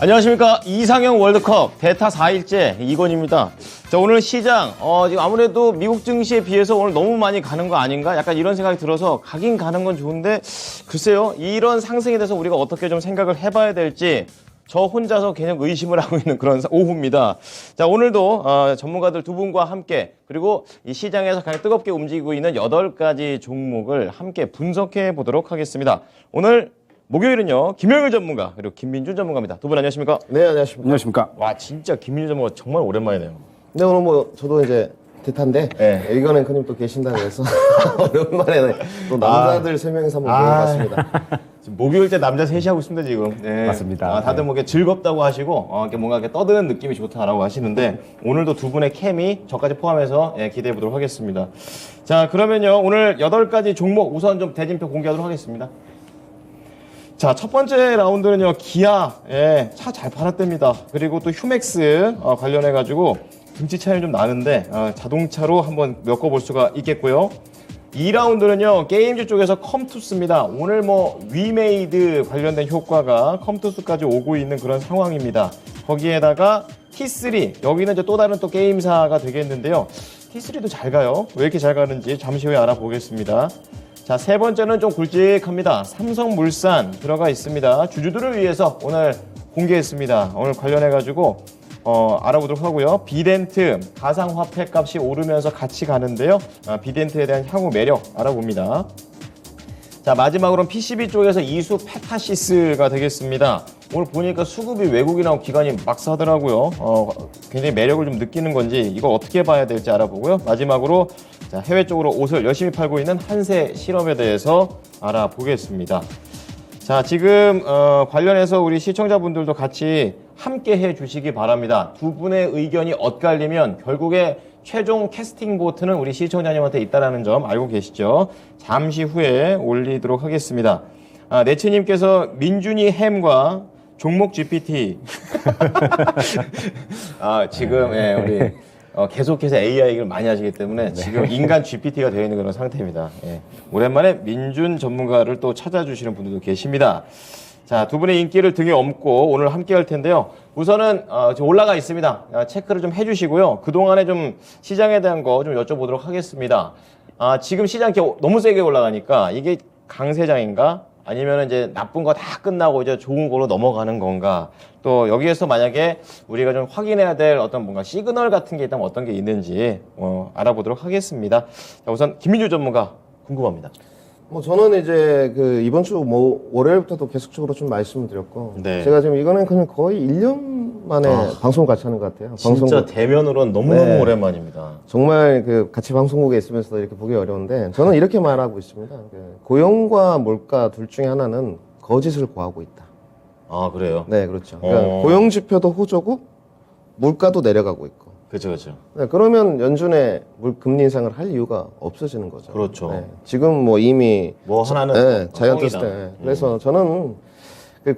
안녕하십니까. 이상형 월드컵 대타 4일째 이건입니다. 자, 오늘 시장 지금 아무래도 미국 증시에 비해서 오늘 너무 많이 가는 거 아닌가? 약간 이런 생각이 들어서 가긴 가는 건 좋은데 글쎄요. 이런 상승에 대해서 우리가 어떻게 좀 생각을 해봐야 될지 저 혼자서 그냥 의심을 하고 있는 그런 오후입니다. 자, 오늘도 전문가들 두 분과 함께 그리고 이 시장에서 가장 뜨겁게 움직이고 있는 8가지 종목을 함께 분석해 보도록 하겠습니다. 오늘 목요일은요, 김영일 전문가, 그리고 김민준 전문가입니다. 두 분 안녕하십니까? 네, 안녕하십니까. 안녕하십니까. 와, 진짜 김민준 전문가 정말 오랜만이네요. 네, 오늘 뭐, 저도 이제 대타인데, 네. 이건 앵커님 또 계신다고 해서, 오랜만에 또 남자들 3명이서 한번 모여봤습니다. 지금 목요일 때 남자 셋이 하고 있습니다, 지금. 네. 맞습니다. 다들 뭐 이렇게 즐겁다고 하시고, 이렇게 뭔가 이렇게 떠드는 느낌이 좋다라고 하시는데, 오늘도 두 분의 케미, 저까지 포함해서 기대해 보도록 하겠습니다. 자, 그러면요, 오늘 8가지 종목 우선 좀 대진표 공개하도록 하겠습니다. 자, 첫 번째 라운드는요, 기아, 차 잘 팔았답니다. 그리고 또 휴맥스 관련해가지고 등치 차이는 좀 나는데 자동차로 한번 엮어볼 수가 있겠고요. 2라운드는요, 게임즈 쪽에서 컴투스입니다. 오늘 뭐 위메이드 관련된 효과가 컴투스까지 오고 있는 그런 상황입니다. 거기에다가 T3, 여기는 이제 또 다른 또 게임사가 되겠는데요. T3도 잘 가요. 왜 이렇게 잘 가는지 잠시 후에 알아보겠습니다. 자, 세 번째는 좀 굵직합니다. 삼성물산 들어가 있습니다. 주주들을 위해서 오늘 공개했습니다. 오늘 관련해가지고 알아보도록 하고요. 비덴트 가상화폐 값이 오르면서 같이 가는데요. 비덴트에 대한 향후 매력 알아봅니다. 자, 마지막으로는 PCB 쪽에서 이수 페타시스가 되겠습니다. 오늘 보니까 수급이 외국이나 기관이 막 사더라고요. 굉장히 매력을 좀 느끼는 건지 이거 어떻게 봐야 될지 알아보고요. 마지막으로 자, 해외 쪽으로 옷을 열심히 팔고 있는 한세 실업에 대해서 알아보겠습니다. 자, 지금 관련해서 우리 시청자분들도 같이 함께 해 주시기 바랍니다. 두 분의 의견이 엇갈리면 결국에 최종 캐스팅 보트는 우리 시청자님한테 있다는 점 알고 계시죠? 잠시 후에 올리도록 하겠습니다. 네츠님께서 민준이 햄과 종목 GPT 지금 우리 계속해서 AI 얘기를 많이 하시기 때문에 지금 인간 GPT가 되어 있는 그런 상태입니다. 오랜만에 민준 전문가를 또 찾아주시는 분들도 계십니다. 자, 두 분의 인기를 등에 업고 오늘 함께 할 텐데요. 우선은 올라가 있습니다. 체크를 좀 해주시고요. 그동안에 좀 시장에 대한 거 좀 여쭤보도록 하겠습니다. 지금 시장 이렇게 너무 세게 올라가니까 이게 강세장인가? 아니면 이제 나쁜 거 다 끝나고 이제 좋은 걸로 넘어가는 건가? 또 여기에서 만약에 우리가 좀 확인해야 될 어떤 뭔가 시그널 같은 게 있다면 어떤 게 있는지 알아보도록 하겠습니다. 자, 우선 김민주 전문가 궁금합니다. 뭐, 저는 이제 이번 주 월요일부터도 계속적으로 좀 말씀을 드렸고, 네. 제가 지금 이거는 그냥 거의 1년 만에 방송을 같이 하는 것 같아요. 진짜 방송국. 대면으로는 너무너무 오랜만입니다. 정말 같이 방송국에 있으면서도 이렇게 보기 어려운데, 저는 이렇게 말하고 있습니다. 고용과 물가 둘 중에 하나는 거짓을 고하고 있다. 그래요? 네, 그렇죠. 그러니까 고용 지표도 호조고, 물가도 내려가고 있고. 그렇죠, 그렇죠. 네, 그러면 연준에 금리 인상을 할 이유가 없어지는 거죠. 그렇죠. 네, 지금 뭐 이미 하나는 자이언트 스텝. 그래서 저는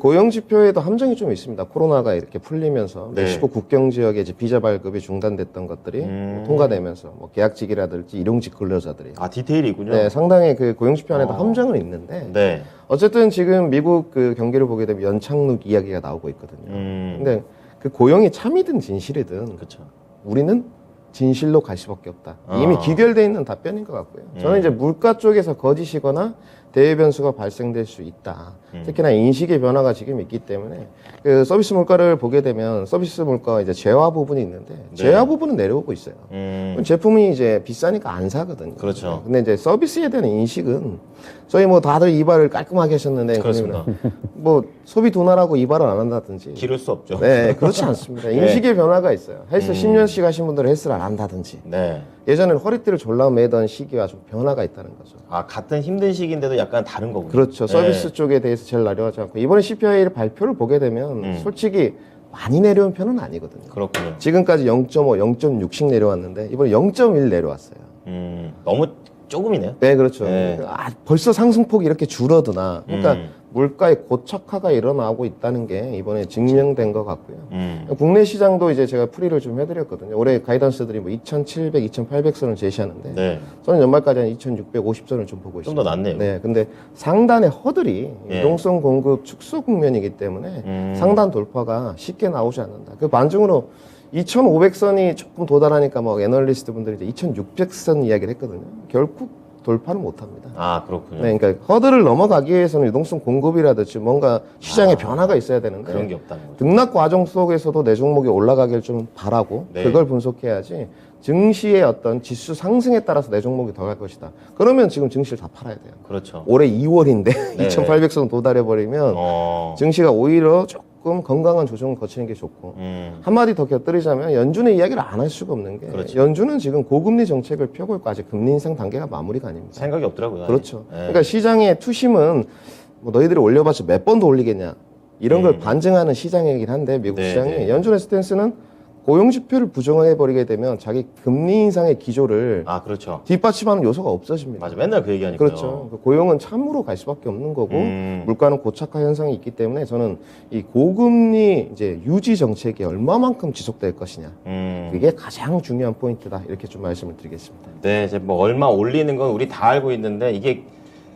고용 지표에도 함정이 좀 있습니다. 코로나가 이렇게 풀리면서 네. 멕시코 국경 지역에 이제 비자 발급이 중단됐던 것들이 통과되면서 뭐 계약직이라든지 일용직 근로자들이 디테일이 있군요. 네, 상당히 고용 지표 안에도 함정은 있는데 네. 어쨌든 지금 미국 경기를 보게 되면 연착륙 이야기가 나오고 있거든요. 근데 고용이 참이든 진실이든 그렇죠. 우리는 진실로 갈 수밖에 없다. 이미 기결되어 있는 답변인 것 같고요. 저는 이제 물가 쪽에서 거짓이거나 대외 변수가 발생될 수 있다. 특히나 인식의 변화가 지금 있기 때문에 서비스 물가를 보게 되면 서비스 물가가 이제 재화 부분이 있는데 재화 부분은 내려오고 있어요. 제품이 이제 비싸니까 안 사거든요. 그렇죠. 근데 이제 서비스에 대한 인식은 저희 뭐 다들 이발을 깔끔하게 하셨는데 그렇습니다. 뭐 소비 둔화라고 이발을 안 한다든지 기를 수 없죠. 네, 그렇지 않습니다. 인식의 변화가 있어요. 헬스 10년씩 하신 분들은 헬스를 안 한다든지 네. 예전에는 허리띠를 졸라 매던 시기와 좀 변화가 있다는 거죠. 같은 힘든 시기인데도 약간 다른 거군요. 그렇죠. 서비스 쪽에 대해서 제일 나려하지 않고 이번에 CPI 발표를 보게 되면 솔직히 많이 내려온 편은 아니거든요. 그렇군요. 지금까지 0.5, 0.6씩 내려왔는데 이번에 0.1 내려왔어요. 너무 조금이네요. 네, 그렇죠. 네. 벌써 상승폭이 이렇게 줄어드나. 그러니까 물가의 고착화가 일어나고 있다는 게 이번에 증명된 것 같고요. 국내 시장도 이제 제가 풀이를 좀 해드렸거든요. 올해 가이던스들이 뭐 2,700, 2,800선을 제시하는데 네. 저는 연말까지 한 2,650선을 좀 보고 좀 있습니다. 더 낫네요. 네, 근데 상단의 허들이 예. 유동성 공급 축소 국면이기 때문에 상단 돌파가 쉽게 나오지 않는다. 그 반증으로 2,500선이 조금 도달하니까 뭐 애널리스트 분들이 이제 2,600선 이야기를 했거든요. 결국 돌파는 못합니다. 아, 그렇군요. 네, 그러니까 허들을 넘어가기 위해서는 유동성 공급이라든지 뭔가 시장에 변화가 있어야 되는데 그런 게 없다는 거죠. 등락 과정 속에서도 내 종목이 올라가길 좀 바라고 네. 그걸 분석해야지 증시의 어떤 지수 상승에 따라서 내 종목이 더 갈 것이다. 그러면 지금 증시를 다 팔아야 돼요. 그렇죠. 올해 2월인데 네. 2,800선 도달해버리면 증시가 오히려 조금 건강한 조정을 거치는 게 좋고 한마디 더 곁들이자면 연준의 이야기를 안 할 수가 없는 게 그렇죠. 연준은 지금 고금리 정책을 펴고 있고 아직 금리 인상 단계가 마무리가 아닙니다. 생각이 없더라고요. 그렇죠. 네. 그러니까 시장의 투심은 뭐 너희들이 올려봤자 몇 번 더 올리겠냐 이런 걸 반증하는 시장이긴 한데 미국 네, 시장이 네. 연준의 스탠스는 고용 지표를 부정해 버리게 되면 자기 금리 인상의 기조를 아, 그렇죠. 뒷받침하는 요소가 없어집니다. 맞아. 맨날 그 얘기하니까요. 그렇죠. 그 고용은 참으로 갈 수밖에 없는 거고 물가는 고착화 현상이 있기 때문에 저는 이 고금리 이제 유지 정책이 얼마만큼 지속될 것이냐 그게 가장 중요한 포인트다 이렇게 좀 말씀을 드리겠습니다. 네, 이제 뭐 얼마 올리는 건 우리 다 알고 있는데 이게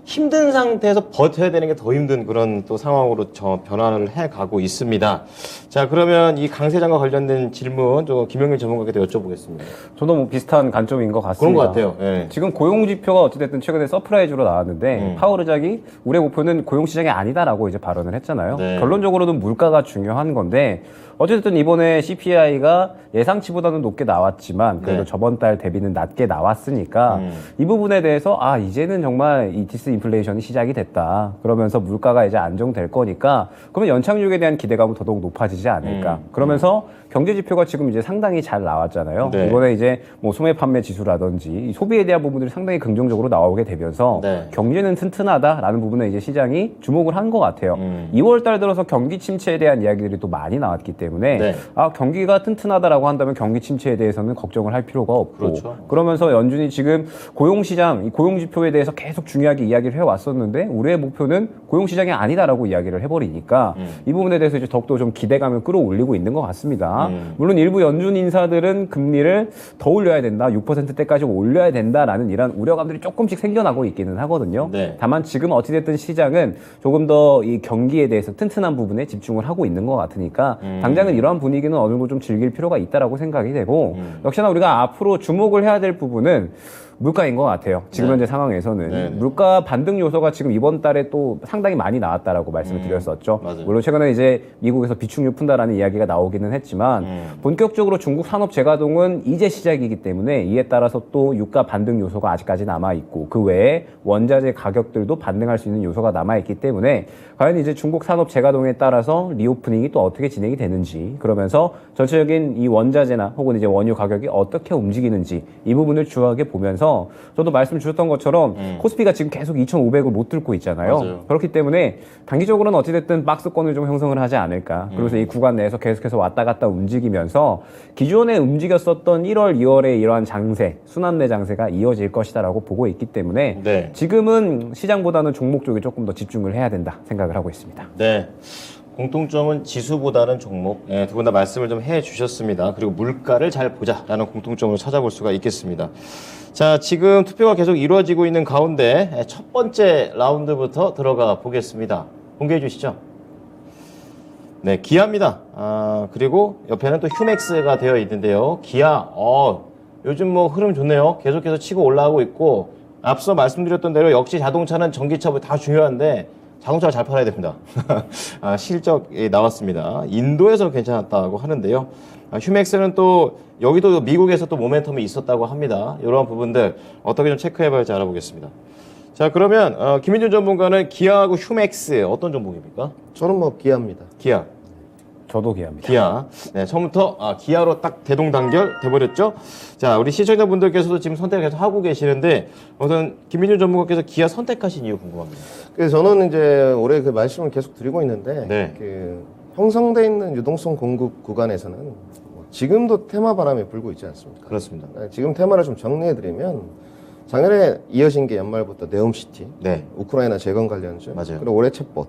힘든 상태에서 버텨야 되는 게 더 힘든 그런 또 상황으로 변화를 해 가고 있습니다. 자, 그러면 이 강세장과 관련된 질문 좀 김영일 전문가께 여쭤보겠습니다. 저도 뭐 비슷한 관점인 것 그런 같습니다. 것 같아요. 예. 지금 고용 지표가 어찌됐든 최근에 서프라이즈로 나왔는데 파월 의장이 우리의 목표는 고용 시장이 아니다라고 이제 발언을 했잖아요. 네. 결론적으로는 물가가 중요한 건데 어쨌든 이번에 CPI가 예상치보다는 높게 나왔지만 그래도 네. 저번 달 대비는 낮게 나왔으니까 이 부분에 대해서 아 이제는 정말 이 디스인플레이션이 시작이 됐다. 그러면서 물가가 이제 안정될 거니까 그러면 연착륙에 대한 기대감은 더더욱 높아지지 않을까. 그러면서 경제 지표가 지금 이제 상당히 잘 나왔잖아요. 네. 이번에 이제 뭐 소매 판매 지수라든지 이 소비에 대한 부분들이 상당히 긍정적으로 나오게 되면서 네. 경제는 튼튼하다라는 부분에 이제 시장이 주목을 한 것 같아요. 2월 달 들어서 경기 침체에 대한 이야기들이 또 많이 나왔기 때문에 네. 아 경기가 튼튼하다라고 한다면 경기 침체에 대해서는 걱정을 할 필요가 없고 그렇죠. 그러면서 연준이 지금 고용 시장, 이 고용 지표에 대해서 계속 중요하게 이야기를 해왔었는데 우리의 목표는 고용 시장이 아니다라고 이야기를 해버리니까 이 부분에 대해서 이제 더욱더 좀 기대감을 끌어올리고 있는 것 같습니다. 물론 일부 연준 인사들은 금리를 더 올려야 된다, 6%대까지 올려야 된다라는 이런 우려감들이 조금씩 생겨나고 있기는 하거든요. 네. 다만 지금 어찌됐든 시장은 조금 더 이 경기에 대해서 튼튼한 부분에 집중을 하고 있는 것 같으니까 당장은 이러한 분위기는 어느 정도 좀 즐길 필요가 있다라고 생각이 되고 역시나 우리가 앞으로 주목을 해야 될 부분은 물가인 것 같아요. 지금 현재 상황에서는 네. 물가 반등 요소가 지금 이번 달에 또 상당히 많이 나왔다라고 말씀을 드렸었죠. 맞아요. 물론 최근에 이제 미국에서 비축유 푼다라는 이야기가 나오기는 했지만 본격적으로 중국 산업 재가동은 이제 시작이기 때문에 이에 따라서 또 유가 반등 요소가 아직까지 남아 있고 그 외에 원자재 가격들도 반등할 수 있는 요소가 남아 있기 때문에 과연 이제 중국 산업 재가동에 따라서 리오프닝이 또 어떻게 진행이 되는지 그러면서 전체적인 이 원자재나 혹은 이제 원유 가격이 어떻게 움직이는지 이 부분을 주요하게 보면서 저도 말씀 주셨던 것처럼 코스피가 지금 계속 2,500을 못 뚫고 있잖아요. 맞아요. 그렇기 때문에 단기적으로는 어찌됐든 박스권을 좀 형성을 하지 않을까. 그래서 이 구간 내에서 계속해서 왔다 갔다 움직이면서 기존에 움직였었던 1월, 2월의 이러한 장세, 순환매 장세가 이어질 것이다라고 보고 있기 때문에 네. 지금은 시장보다는 종목 쪽에 조금 더 집중을 해야 된다 생각을 하고 있습니다. 네. 공통점은 지수보다는 종목. 예, 두 분 다 말씀을 좀 해주셨습니다. 그리고 물가를 잘 보자라는 공통점으로 찾아볼 수가 있겠습니다. 자, 지금 투표가 계속 이루어지고 있는 가운데 첫 번째 라운드부터 들어가 보겠습니다. 공개해 주시죠. 네, 기아입니다. 그리고 옆에는 또 휴맥스가 되어 있는데요. 기아, 요즘 뭐 흐름 좋네요. 계속해서 치고 올라가고 있고, 앞서 말씀드렸던 대로 역시 자동차는 전기차 다 중요한데, 자동차를 잘 팔아야 됩니다. 실적이 나왔습니다. 인도에서 괜찮았다고 하는데요. 휴맥스는 또 여기도 미국에서 또 모멘텀이 있었다고 합니다. 이런 부분들 어떻게 좀 체크해봐야 할지 알아보겠습니다. 자, 그러면 김민준 전문가는 기아하고 휴맥스 어떤 종목입니까? 저는 뭐 기아입니다. 기아. 저도 기아입니다. 기아. 네, 처음부터 기아로 딱 대동단결 돼버렸죠. 자, 우리 시청자분들께서도 지금 선택을 계속 하고 계시는데 우선 김민준 전문가께서 기아 선택하신 이유 궁금합니다. 그래서 저는 이제 올해 그 말씀을 계속 드리고 있는데 네. 그 형성돼 있는 유동성 공급 구간에서는 지금도 테마 바람이 불고 있지 않습니까? 그렇습니다. 지금 테마를 좀 정리해드리면 작년에 이어진 게 연말부터 네옴시티, 네. 우크라이나 재건 관련주, 맞아요. 그리고 올해 챗봇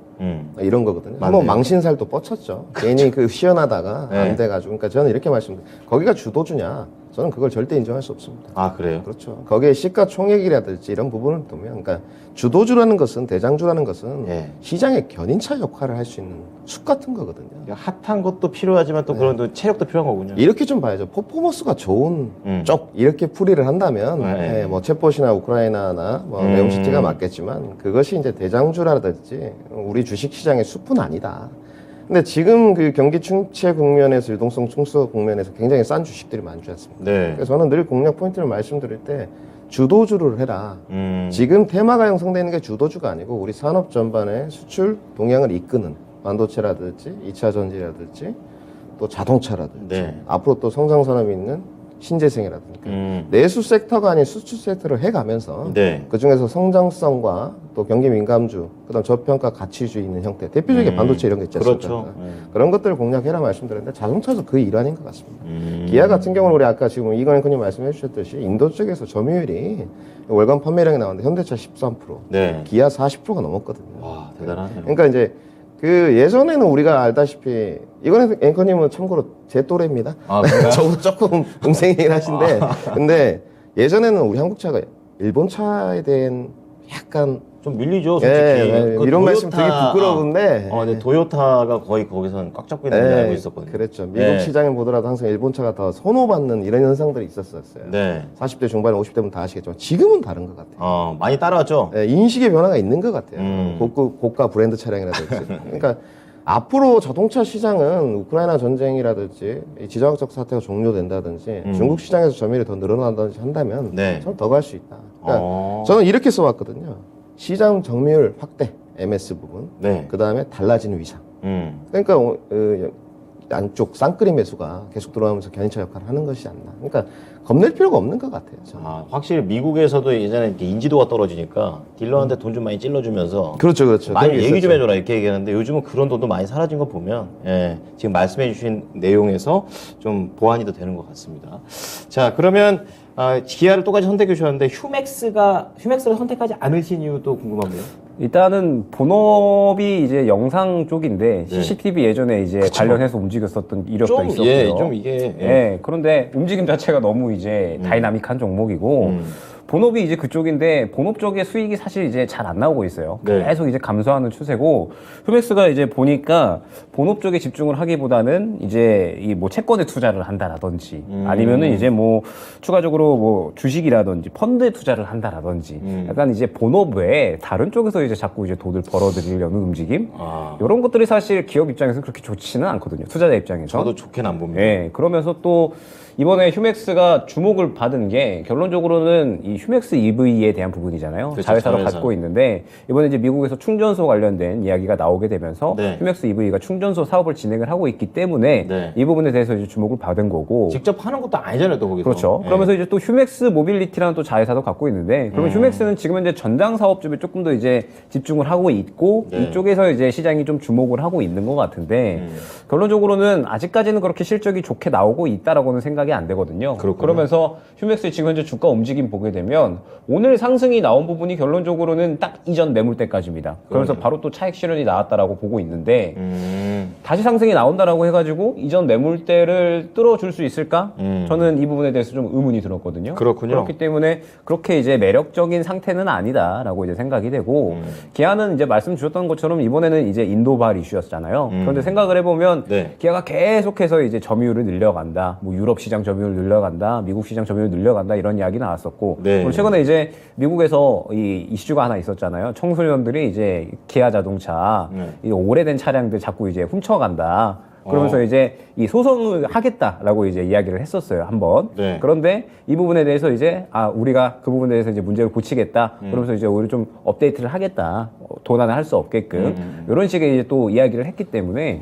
이런 거거든요. 맞네요. 한번 망신살도 뻗쳤죠. 괜히 그 시연하다가 네. 안 돼가지고. 그러니까 저는 이렇게 말씀드려요. 거기가 주도주냐? 저는 그걸 절대 인정할 수 없습니다. 아, 그래요? 그렇죠. 거기에 시가총액이라든지 이런 부분을 보면, 그러니까 주도주라는 것은, 대장주라는 것은 예. 시장의 견인차 역할을 할 수 있는 숲 같은 거거든요. 핫한 것도 필요하지만 또 그런 또 체력도 필요한 거군요. 이렇게 좀 봐야죠. 퍼포먼스가 좋은 음. 쪽 이렇게 풀이를 한다면 네. 뭐 챗봇이나 우크라이나나 뭐 네옴시티가 맞겠지만 그것이 이제 대장주라든지 우리 주식시장의 숲은 아니다. 근데 지금 그 경기 침체 국면에서 유동성 충수 국면에서 굉장히 싼 주식들이 많지 않습니까? 네. 그래서 저는 늘 공략 포인트를 말씀드릴 때 주도주를 해라. 지금 테마가 형성되는 게 주도주가 아니고 우리 산업 전반의 수출 동향을 이끄는 반도체라든지 2차 전지라든지 또 자동차라든지 네. 앞으로 또 성장 산업이 있는 신재생이라든지 내수 섹터가 아닌 수출 섹터를 해가면서 네. 그 중에서 성장성과 또 경기 민감주, 그다음 저평가 가치주의 있는 형태, 대표적인 반도체 이런 게 있지 않습니까? 그렇죠. 그런 것들을 공략해라 말씀드렸는데 자동차도 그 일환인 것 같습니다. 기아 같은 경우는 우리 아까 지금 이건 앵커님 말씀해 주셨듯이 인도 쪽에서 점유율이 월간 판매량이 나왔는데 현대차 13%, 네. 기아 40%가 넘었거든요. 와, 대단하네요. 그러니까 이제 그 예전에는 우리가 알다시피 이거는 앵커님은 참고로 제 또래입니다. 아, 그래요? 저보다 조금 동생이긴 하신데 근데 예전에는 우리 한국차가 일본 차에 대한 약간 좀 밀리죠, 솔직히. 그 이런 말씀 되게 도요타- 부끄러운데 근데 도요타가 거의 거기서는 꽉 잡고 있는 걸 알고 있었거든요. 그랬죠. 미국 네. 시장에 보더라도 항상 일본 차가 더 선호받는 이런 현상들이 있었어요. 네. 40대 중반에 50대면 다 아시겠지만 지금은 다른 것 같아요. 많이 따라왔죠? 인식의 변화가 있는 것 같아요. 고가 브랜드 차량이라든지. 그러니까 앞으로 자동차 시장은 우크라이나 전쟁이라든지 이 지정학적 사태가 종료된다든지 중국 시장에서 점유율이 더 늘어난다든지 한다면 네. 저는 더 갈 수 있다. 그러니까 저는 이렇게 써왔거든요. 시장 점유율 확대, MS 부분. 네. 그 다음에 달라지는 위상. 그러니까 안쪽 쌍끌이 매수가 계속 들어가면서 견인차 역할을 하는 것이 않나. 그러니까 겁낼 필요가 없는 것 같아요. 저는. 확실히 미국에서도 예전에 이렇게 인지도가 떨어지니까 딜러한테 돈 좀 많이 찔러주면서 그렇죠, 그렇죠. 많이 그런 게 얘기 좀 있었죠. 해줘라 이렇게 얘기하는데 요즘은 그런 돈도 많이 사라진 거 보면 지금 말씀해주신 내용에서 좀 보완이 더 되는 것 같습니다. 자, 그러면 기아를 똑같이 선택해 주셨는데 휴맥스를 선택하지 않으신 이유도 궁금합니다. 일단은 본업이 이제 영상 쪽인데 CCTV 예전에 이제 관련해서 움직였었던 이력도 있었고요. 좀 이게 예, 그런데 움직임 자체가 너무 이제 다이나믹한 종목이고 본업이 이제 그쪽인데 본업 쪽의 수익이 사실 이제 잘 안 나오고 있어요. 네. 계속 이제 감소하는 추세고 휴맥스가 이제 보니까 본업 쪽에 집중을 하기보다는 이제 이 뭐 채권에 투자를 한다라든지 아니면은 이제 뭐 추가적으로 뭐 주식이라든지 펀드에 투자를 한다라든지 약간 이제 본업 외에 다른 쪽에서 이제 자꾸 이제 돈을 벌어들이려는 움직임 이런 것들이 사실 기업 입장에서는 그렇게 좋지는 않거든요. 투자자 입장에서. 저도 좋게는 안 봅니다. 예, 그러면서 또 이번에 휴맥스가 주목을 받은 게 결론적으로는 이 휴맥스 EV에 대한 부분이잖아요. 그렇죠, 자회사로 자회사. 갖고 있는데 이번에 이제 미국에서 충전소 관련된 이야기가 나오게 되면서 네. 휴맥스 EV가 충전소 사업을 진행을 하고 있기 때문에 네. 이 부분에 대해서 이제 주목을 받은 거고. 직접 하는 것도 아니잖아요, 또 거기서. 그렇죠. 예. 그러면서 이제 또 휴맥스 모빌리티라는 또 자회사도 갖고 있는데, 그러면 휴맥스는 지금 현재 전장 사업 쪽에 조금 더 이제 집중을 하고 있고, 네. 이쪽에서 이제 시장이 좀 주목을 하고 있는 것 같은데, 결론적으로는 아직까지는 그렇게 실적이 좋게 나오고 있다라고는 생각이 안 되거든요. 그렇군요. 그러면서 휴맥스의 지금 현재 주가 움직임 보게 되면, 오늘 상승이 나온 부분이 결론적으로는 딱 이전 매물대까지입니다. 그러면서 바로 또 차익 실현이 나왔다라고 보고 있는데, 다시 상승이 나온다라고 해가지고 이전 매물대를 뚫어줄 수 있을까? 저는 이 부분에 대해서 좀 의문이 들었거든요. 그렇군요. 그렇기 때문에 그렇게 이제 매력적인 상태는 아니다라고 이제 생각이 되고 기아는 이제 말씀 주셨던 것처럼 이번에는 이제 인도발 이슈였잖아요. 그런데 생각을 해보면 네. 기아가 계속해서 이제 점유율을 늘려간다, 뭐 유럽 시장 점유율 늘려간다, 미국 시장 점유율 늘려간다 이런 이야기 나왔었고 네. 그리고 최근에 이제 미국에서 이 이슈가 하나 있었잖아요. 청소년들이 이제 기아 자동차 이 오래된 차량들 자꾸 이제 훔쳐간다. 그러면서 이제 이 소송을 하겠다라고 이제 이야기를 했었어요, 한번. 네. 그런데 이 부분에 대해서 이제 우리가 그 부분에 대해서 이제 문제를 고치겠다. 그러면서 이제 오히려 좀 업데이트를 하겠다. 도난을 할 수 없게끔. 이런 식의 이제 또 이야기를 했기 때문에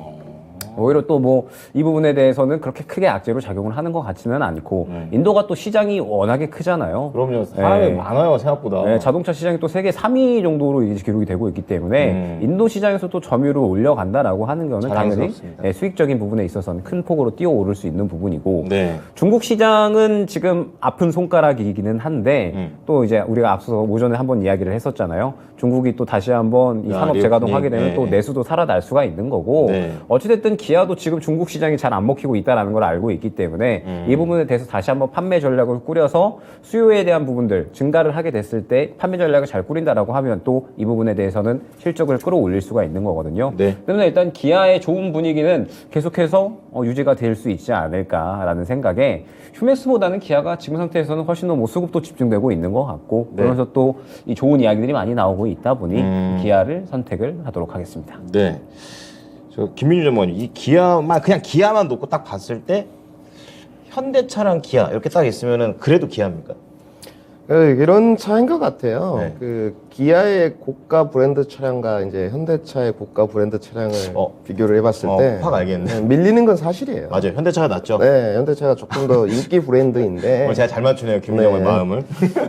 오히려 또 뭐 이 부분에 대해서는 그렇게 크게 악재로 작용을 하는 것 같지는 않고 인도가 또 시장이 워낙에 크잖아요. 그럼요. 사람이 네. 많아요, 생각보다. 네, 자동차 시장이 또 세계 3위 정도로 이제 기록이 되고 있기 때문에 인도 시장에서 또 점유율을 올려간다라고 하는 거는 당연히 자랑스럽습니다. 네, 수익적인 부분에 있어서는 큰 폭으로 뛰어오를 수 있는 부분이고 네. 중국 시장은 지금 아픈 손가락이기는 한데 또 이제 우리가 앞서서 오전에 한번 이야기를 했었잖아요. 중국이 또 다시 한번 이 야, 산업 재가동 리오프닝. 하게 되면 네. 또 내수도 살아날 수가 있는 거고 네. 어찌됐든 기아도 지금 중국 시장이 잘 안 먹히고 있다는 걸 알고 있기 때문에 이 부분에 대해서 다시 한번 판매 전략을 꾸려서 수요에 대한 부분들 증가를 하게 됐을 때 판매 전략을 잘 꾸린다라고 하면 또 이 부분에 대해서는 실적을 끌어올릴 수가 있는 거거든요. 네. 그러면 일단 기아의 좋은 분위기는 계속해서 유지가 될 수 있지 않을까라는 생각에 휴맥스보다는 기아가 지금 상태에서는 훨씬 더 뭐 수급도 집중되고 있는 것 같고 네. 그러면서 또 이 좋은 이야기들이 많이 나오고 있다 보니 기아를 선택을 하도록 하겠습니다. 네. 저 김민주 전무님, 이 기아만 그냥 기아만 놓고 딱 봤을 때 현대차랑 기아 이렇게 딱 있으면은 그래도 기아입니까? 이런 차이인 것 같아요. 네. 그 기아의 고가 브랜드 차량과 이제 현대차의 고가 브랜드 차량을 비교를 해봤을 때 확 알겠네. 밀리는 건 사실이에요. 맞아요. 현대차가 낫죠. 네, 현대차가 조금 더 인기 브랜드인데 오늘 제가 잘 맞추네요, 김민정의 네. 마음을.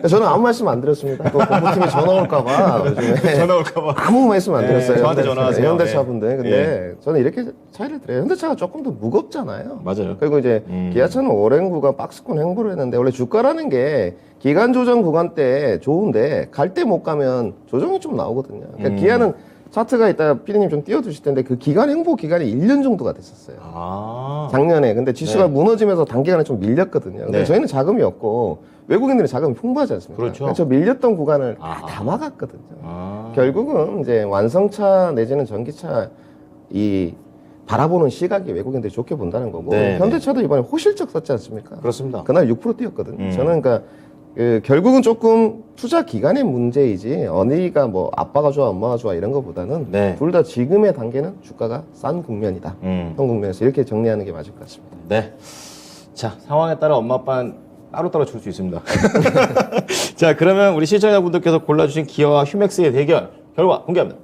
저는 아무 말씀 안 드렸습니다. 또 공부팀이 전화 올까봐 요즘에 전화 올까봐. 아무 말씀 안 네, 드렸어요. 저한테 전화하세요. 현대차 네. 분들. 근데 저는 이렇게 차이를 드려요. 현대차가 조금 더 무겁잖아요. 맞아요. 그리고 이제 기아차는 오랜 구간 박스권 행보를 했는데 원래 주가라는 게 기간 조정 구간 때 좋은데 갈 때 못 가면 조정이 좀 나오거든요. 그러니까 기아는 차트가 이따 피디님 좀 띄워주실 텐데 그 기간 행보 기간이 1년 정도가 됐었어요. 아. 작년에. 근데 지수가 무너지면서 단기간에 좀 밀렸거든요. 근데 네. 저희는 자금이 없고 외국인들이 자금이 풍부하지 않습니까? 그렇죠. 그래서 밀렸던 구간을 아하. 다 막았거든요. 아. 결국은 이제 완성차 내지는 전기차 이 바라보는 시각이 외국인들이 좋게 본다는 거고 네, 현대차도 이번에 호실적 썼지 않습니까? 그렇습니다. 그날 6% 뛰었거든요. 저는 그러니까 결국은 조금 투자 기간의 문제이지 어디가 뭐 아빠가 좋아 엄마가 좋아 이런 것보다는 네. 둘 다 지금의 단계는 주가가 싼 국면이다. 현 국면에서 이렇게 정리하는 게 맞을 것 같습니다. 네. 자, 상황에 따라 엄마 아빠는 따로따로 줄 수 있습니다. 자, 그러면 우리 시청자분들께서 골라주신 기아와 휴맥스의 대결 결과 공개합니다.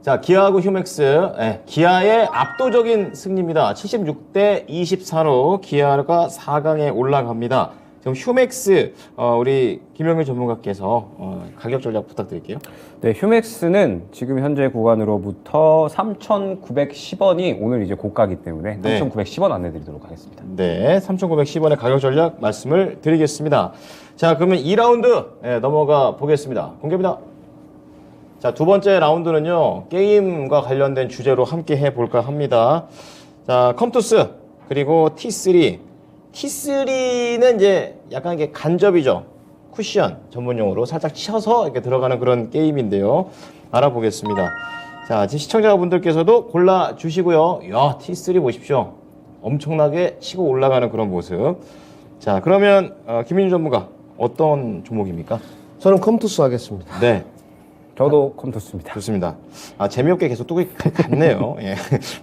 자, 기아하고 휴맥스. 네, 기아의 압도적인 승리입니다. 76대 24로 기아가 4강에 올라갑니다. 지금 휴맥스 우리 김영일 전문가께서 가격 전략 부탁드릴게요. 네, 휴맥스는 지금 현재 구간으로부터 3,910원이 오늘 이제 고가기 때문에 네. 3,910원 안내드리도록 하겠습니다. 네, 3,910원의 가격 전략 말씀을 드리겠습니다. 자, 그러면 2라운드 넘어가 보겠습니다. 공개입니다. 자, 두 번째 라운드는요, 게임과 관련된 주제로 함께 해볼까 합니다. 자, 컴투스, 그리고 T3. T3는 이제 약간 이게 간접이죠. 쿠션 전문용어로 살짝 치어서 이렇게 들어가는 그런 게임인데요. 알아보겠습니다. 자, 지금 시청자분들께서도 골라주시고요. 야, T3 보십시오. 엄청나게 치고 올라가는 그런 모습. 자, 그러면 김민주 전문가 어떤 종목입니까? 저는 컴투스 하겠습니다. 네. 저도 컴투스입니다. 좋습니다. 아, 재미없게 계속 뚜기 같네요. 예.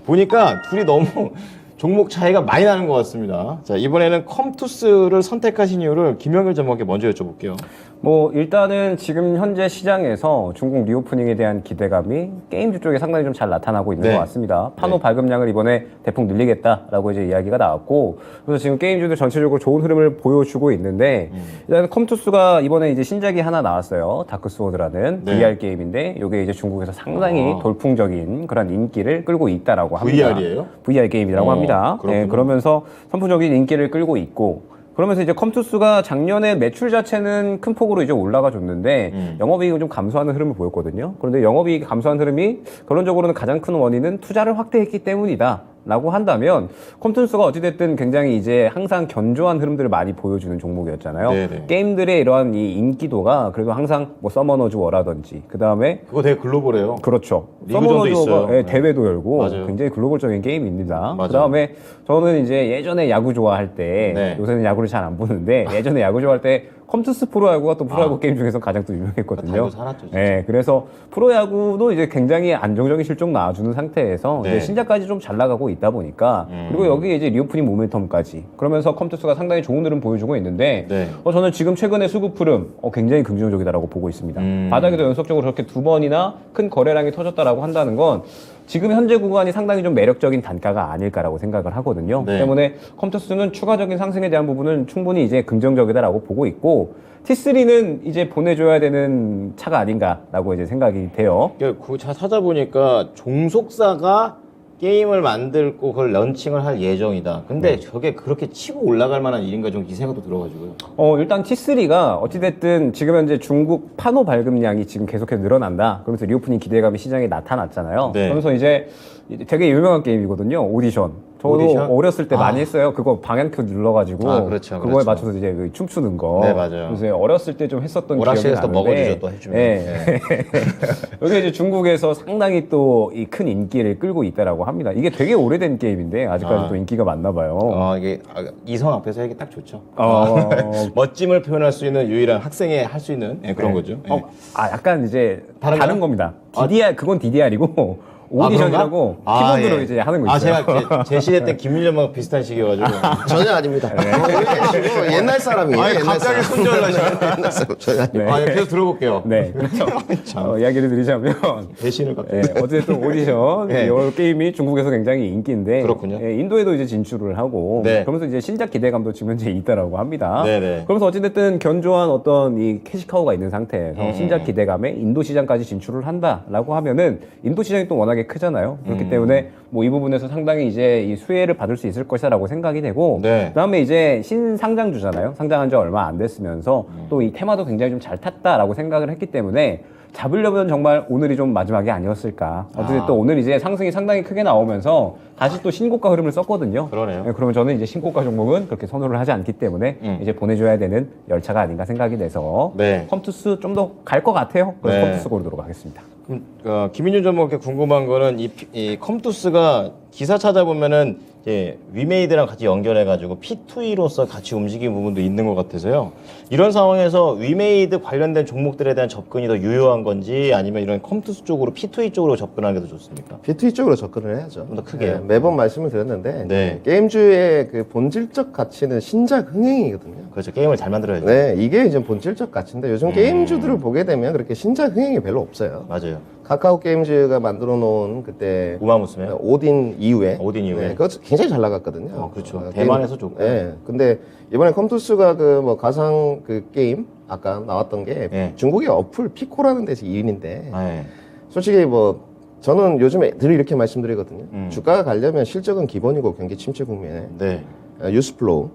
보니까 둘이 너무 종목 차이가 많이 나는 것 같습니다. 자, 이번에는 컴투스를 선택하신 이유를 김영일 전문가께 먼저 여쭤볼게요. 뭐 일단은 지금 현재 시장에서 중국 리오프닝에 대한 기대감이 게임주 쪽에 상당히 좀 잘 나타나고 있는 네. 것 같습니다. 판호 네. 발급량을 이번에 대폭 늘리겠다라고 이제 이야기가 나왔고, 그래서 지금 게임주들 전체적으로 좋은 흐름을 보여주고 있는데, 일단 컴투스가 이번에 이제 신작이 하나 나왔어요. 다크스워드라는 네. VR 게임인데, 이게 이제 중국에서 상당히 돌풍적인 그런 인기를 끌고 있다라고 합니다. VR이에요? VR 게임이라고 합니다. 그렇군요. 네, 그러면서 선풍적인 인기를 끌고 있고, 그러면서 이제 컴투스가 작년에 매출 자체는 큰 폭으로 이제 올라가 줬는데 영업이익을 좀 감소하는 흐름을 보였거든요. 그런데 영업이익이 감소한 흐름이 결론적으로는 가장 큰 원인은 투자를 확대했기 때문이다. 라고 한다면 컴투스가 어찌됐든 굉장히 이제 항상 견조한 흐름들을 많이 보여주는 종목이었잖아요. 네네. 게임들의 이러한 이 인기도가 그래도 항상 뭐 서머너즈 워라든지 그 다음에 그거 되게 글로벌해요. 그렇죠. 리그전도 있어요. 서머너즈가 네. 대회도 열고 맞아요. 굉장히 글로벌적인 게임입니다. 맞아요. 그다음에 저는 이제 예전에 야구 좋아할 때 네. 요새는 야구를 잘 안 보는데 예전에 야구 좋아할 때 컴투스 프로야구가 또 프로야구 게임 중에서 가장 또 유명했거든요. 달고 살았죠, 진짜. 네, 그래서 프로야구도 이제 굉장히 안정적인 실적 나와주는 상태에서 네. 이제 신작까지 좀 잘 나가고 있다 보니까 그리고 여기에 이제 리오프닝 모멘텀까지 그러면서 컴투스가 상당히 좋은 흐름 보여주고 있는데 네. 저는 지금 최근의 수급 흐름 굉장히 긍정적이다라고 보고 있습니다. 바닥에도 연속적으로 그렇게 두 번이나 큰 거래량이 터졌다라고 한다는 건 지금 현재 구간이 상당히 좀 매력적인 단가가 아닐까라고 생각을 하거든요. 네. 때문에 컴투스는 추가적인 상승에 대한 부분은 충분히 이제 긍정적이다라고 보고 있고 T3는 이제 보내줘야 되는 차가 아닌가라고 이제 생각이 돼요. 그 찾아보니까 종속사가 게임을 만들고 그걸 런칭을 할 예정이다. 근데 저게 그렇게 치고 올라갈 만한 일인가 좀 이 생각도 들어가지고요. 일단 T3가 어찌됐든 지금 현재 중국 판호 발급량이 지금 계속해서 늘어난다. 그러면서 리오프닝 기대감이 시장에 나타났잖아요. 네. 그러면서 이제 되게 유명한 게임이거든요. 오디션. 저도 오디션? 어렸을 때 많이 했어요. 그거 방향키 눌러가지고 아, 그렇죠, 그거에 그렇죠. 맞춰서 이제 그 춤추는 거. 네, 맞아요. 그래서 어렸을 때 좀 했었던 기억이 오락실에서 또 나는데. 먹어주죠, 또 해주면. 네. 여기 이제 중국에서 상당히 또 이 큰 인기를 끌고 있다라고 합니다. 이게 되게 오래된 게임인데 아직까지 또 인기가 많나 봐요. 이게 이성 앞에서 하기 딱 좋죠. 어, 멋짐을 표현할 수 있는 유일한 학생이 할 수 있는 그런 거죠. 예. 약간 이제 다른가요? 다른 겁니다. DDR 그건 DDR이고 오디션이라고 키보드로 예. 이제 하는 거 있어요. 제가 제 시대 때 김윤정하고 비슷한 시기여가지고. 전혀 아닙니다. 옛날 사람이에요. 아니, 옛날 갑자기 사람. 손절을 하시네. 옛날 사람 전혀 아닙니다. 네. 아, 계속 들어볼게요. 네, 그렇죠. 이야기를 드리자면 배신을 갑자기. 네, 어쨌든 오디션 네. 이 게임이 중국에서 굉장히 인기인데 그렇군요. 인도에도 이제 진출을 하고 네. 그러면서 이제 신작 기대감도 지금 현재 있다라고 합니다. 네네. 그러면서 어찌됐든 견조한 어떤 이 캐시카우가 있는 상태에서 신작 기대감에 인도 시장까지 진출을 한다라고 하면은 인도 시장이 또 워낙에 크잖아요. 그렇기 때문에 뭐 이 부분에서 상당히 이제 이 수혜를 받을 수 있을 것이라고 생각이 되고 네. 그다음에 이제 신상장주잖아요. 상장한 지 얼마 안 됐으면서 또 이 테마도 굉장히 좀 잘 탔다라고 생각을 했기 때문에 잡으려면 정말 오늘이 좀 마지막이 아니었을까. 어쨌든 또 오늘 이제 상승이 상당히 크게 나오면서 다시 또 신고가 흐름을 썼거든요. 그러네요. 그러면 저는 이제 신고가 종목은 그렇게 선호를 하지 않기 때문에 이제 보내줘야 되는 열차가 아닌가 생각이 돼서 네. 컴투스 좀 더 갈 것 같아요. 그래서 네. 컴투스 고르도록 하겠습니다. 김인준 전문가께 궁금한 거는 이 컴투스가 기사 찾아보면은 이제 위메이드랑 같이 연결해가지고 P2E로서 같이 움직이는 부분도 있는 것 같아서요. 이런 상황에서 위메이드 관련된 종목들에 대한 접근이 더 유효한 건지 아니면 이런 컴투스 쪽으로 P2E 쪽으로 접근하는 게 더 좋습니까? B2B 쪽으로 접근을 해야죠. 좀 더 크게요? 네, 매번 말씀을 드렸는데 네. 게임주의 그 본질적 가치는 신작 흥행이거든요. 그렇죠. 게임을 잘 만들어야죠. 네, 이게 이제 본질적 가치인데 요즘 게임주들을 보게 되면 그렇게 신작 흥행이 별로 없어요. 맞아요. 카카오 게임즈가 만들어 놓은 그때 우마무스메. 오딘 이후에 오딘 이후에. 그거 굉장히 잘 나갔거든요. 그렇죠. 대만에서 좋고. 네. 근데 이번에 컴투스가 그 뭐 가상 그 게임 아까 나왔던 게 네. 중국의 어플 피코라는 데서 1인인데 네. 솔직히 뭐 저는 요즘에 늘 이렇게 말씀드리거든요. 주가가 가려면 실적은 기본이고 경기 침체 국면에 네. 뉴스플로우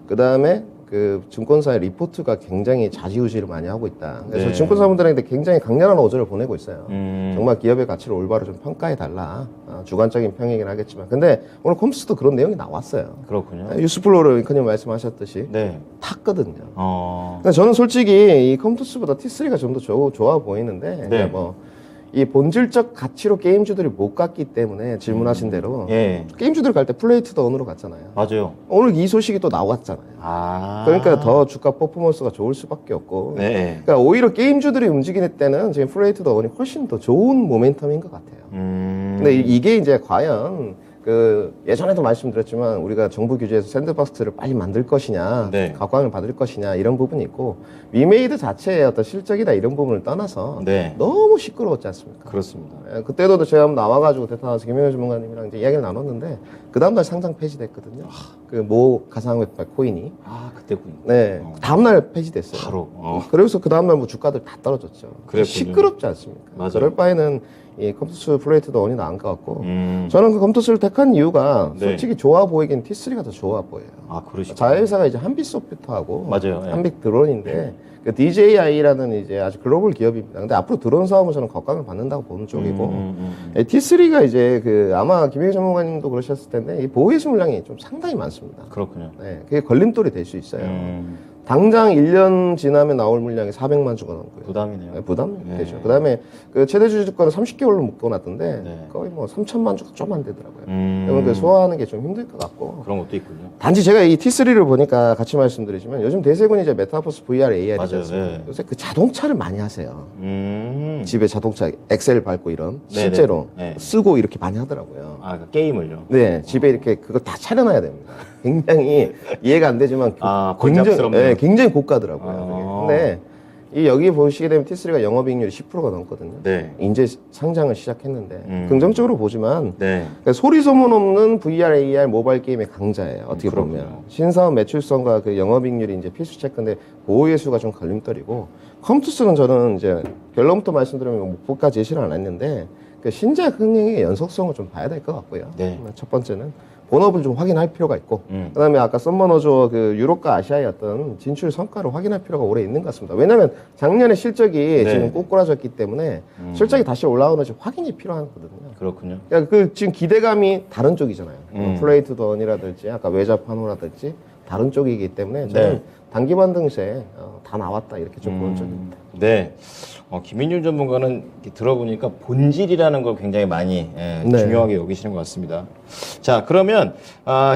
그 다음에 그 증권사의 리포트가 굉장히 좌지우지를 많이 하고 있다. 그래서 네. 증권사분들한테 굉장히 강렬한 어조를 보내고 있어요. 음. 정말 기업의 가치를 올바로 좀 평가해 달라. 주관적인 평이긴 하겠지만, 근데 오늘 컴투스도 그런 내용이 나왔어요. 그렇군요. 뉴스플로우를 잉크님 말씀하셨듯이 네. 탔거든요. 어. 근데 저는 솔직히 이 컴투스보다 T3가 좀 더 좋아 보이는데, 네. 뭐 이 본질적 가치로 게임주들이 못 갔기 때문에 질문하신 대로 예. 게임주들 갈 때 플레이 투 더 언으로 갔잖아요. 맞아요. 오늘 이 소식이 또 나왔잖아요. 아. 그러니까 더 주가 퍼포먼스가 좋을 수밖에 없고. 네. 그러니까 오히려 게임주들이 움직이는 때는 지금 플레이 투 더 언이 훨씬 더 좋은 모멘텀인 것 같아요. 근데 이게 이제 과연 그 예전에도 말씀드렸지만 우리가 정부 규제에서 샌드박스를 빨리 만들 것이냐, 네. 각광을 받을 것이냐 이런 부분이 있고 위메이드 자체의 어떤 실적이나 이런 부분을 떠나서 네. 너무 시끄러웠지 않습니까? 그렇습니다. 예, 그때도 제가 한번 나와가지고 대타나서 김영현 전문가님이랑 이제 이야기를 나눴는데 그 다음날 상장 폐지됐거든요. 그 모 가상외발 코인이. 아, 그때군요. 네, 다음날 폐지됐어요. 바로. 그래서 그 다음날 뭐 주가들 다 떨어졌죠. 그랬군요. 시끄럽지 않습니까? 맞아요. 그럴 바에는 이 컴투스 플레이트 더 원이 나은 것 같고 음. 저는 그 컴투스를 택한 이유가 네. 솔직히 좋아 보이긴 T3가 더 좋아 보여요. 아, 그러시죠. 자회사가 이제 한빛 소프트하고 맞아요. 예. 한빛 드론인데 그 DJI라는 이제 아주 글로벌 기업입니다. 근데 앞으로 드론 사업은 저는 각광을 받는다고 보는 쪽이고 T3가 이제 그 아마 김혜희 전문가님도 그러셨을 텐데 이 보호해수 물량이 좀 상당히 많습니다. 그렇군요. 네, 그게 걸림돌이 될 수 있어요. 음. 당장 1년 지나면 나올 물량이 400만 주가 넘고요. 부담이네요. 네, 부담 네. 되죠. 그다음에 그 최대 주주권을 30개월로 묶어놨던데 네. 거의 뭐 3천만 주가 좀 안 되더라고요. 음. 그러면 그 소화하는 게 좀 힘들 것 같고. 그런 것도 있군요. 단지 제가 이 T3를 보니까 같이 말씀드리지만 요즘 대세군이 이제 메타버스 VR AR이죠. 맞아요. 네. 요새 그 자동차를 많이 하세요. 집에 자동차 엑셀 밟고 이런 네네. 실제로 네. 쓰고 이렇게 많이 하더라고요. 아, 그 게임을요. 네, 집에 이렇게 그걸 다 차려놔야 됩니다. 굉장히 이해가 안 되지만 아, 굉장히, 번잡스럽네요. 굉장히 고가더라고요. 아. 그게. 근데 이 여기 보시게 되면 T3가 영업이익률이 10%가 넘거든요. 네. 이제 상장을 시작했는데 긍정적으로 보지만 네. 그러니까 소리 소문 없는 VR, AR 모바일 게임의 강자예요. 어떻게 그렇군요. 보면 신사업 매출성과 그 영업이익률이 이제 필수 체크인데 보호예수가 좀 걸림돌이고 컴투스는 저는 이제 결론부터 말씀드리면 목표가 제시를 안 했는데 그 신작 흥행의 연속성을 좀 봐야 될 것 같고요. 네. 첫 번째는 본업을 좀 확인할 필요가 있고 그다음에 아까 썸머너조 그 유럽과 아시아의 어떤 진출 성과를 확인할 필요가 오래 있는 것 같습니다. 왜냐하면 작년에 실적이 네. 지금 꼬꾸라졌기 때문에 실적이 다시 올라오는지 확인이 필요하거든요. 그렇군요. 그러니까 그 지금 기대감이 다른 쪽이잖아요. 플레이트 던이라든지 아까 외자 판호라든지 다른 쪽이기 때문에 저는 네. 단기 반등세 다 나왔다 이렇게 좀 보는 쪽입니다. 네. 김민준 전문가는 이렇게 들어보니까 본질이라는 걸 굉장히 많이 네. 중요하게 여기시는 것 같습니다. 자, 그러면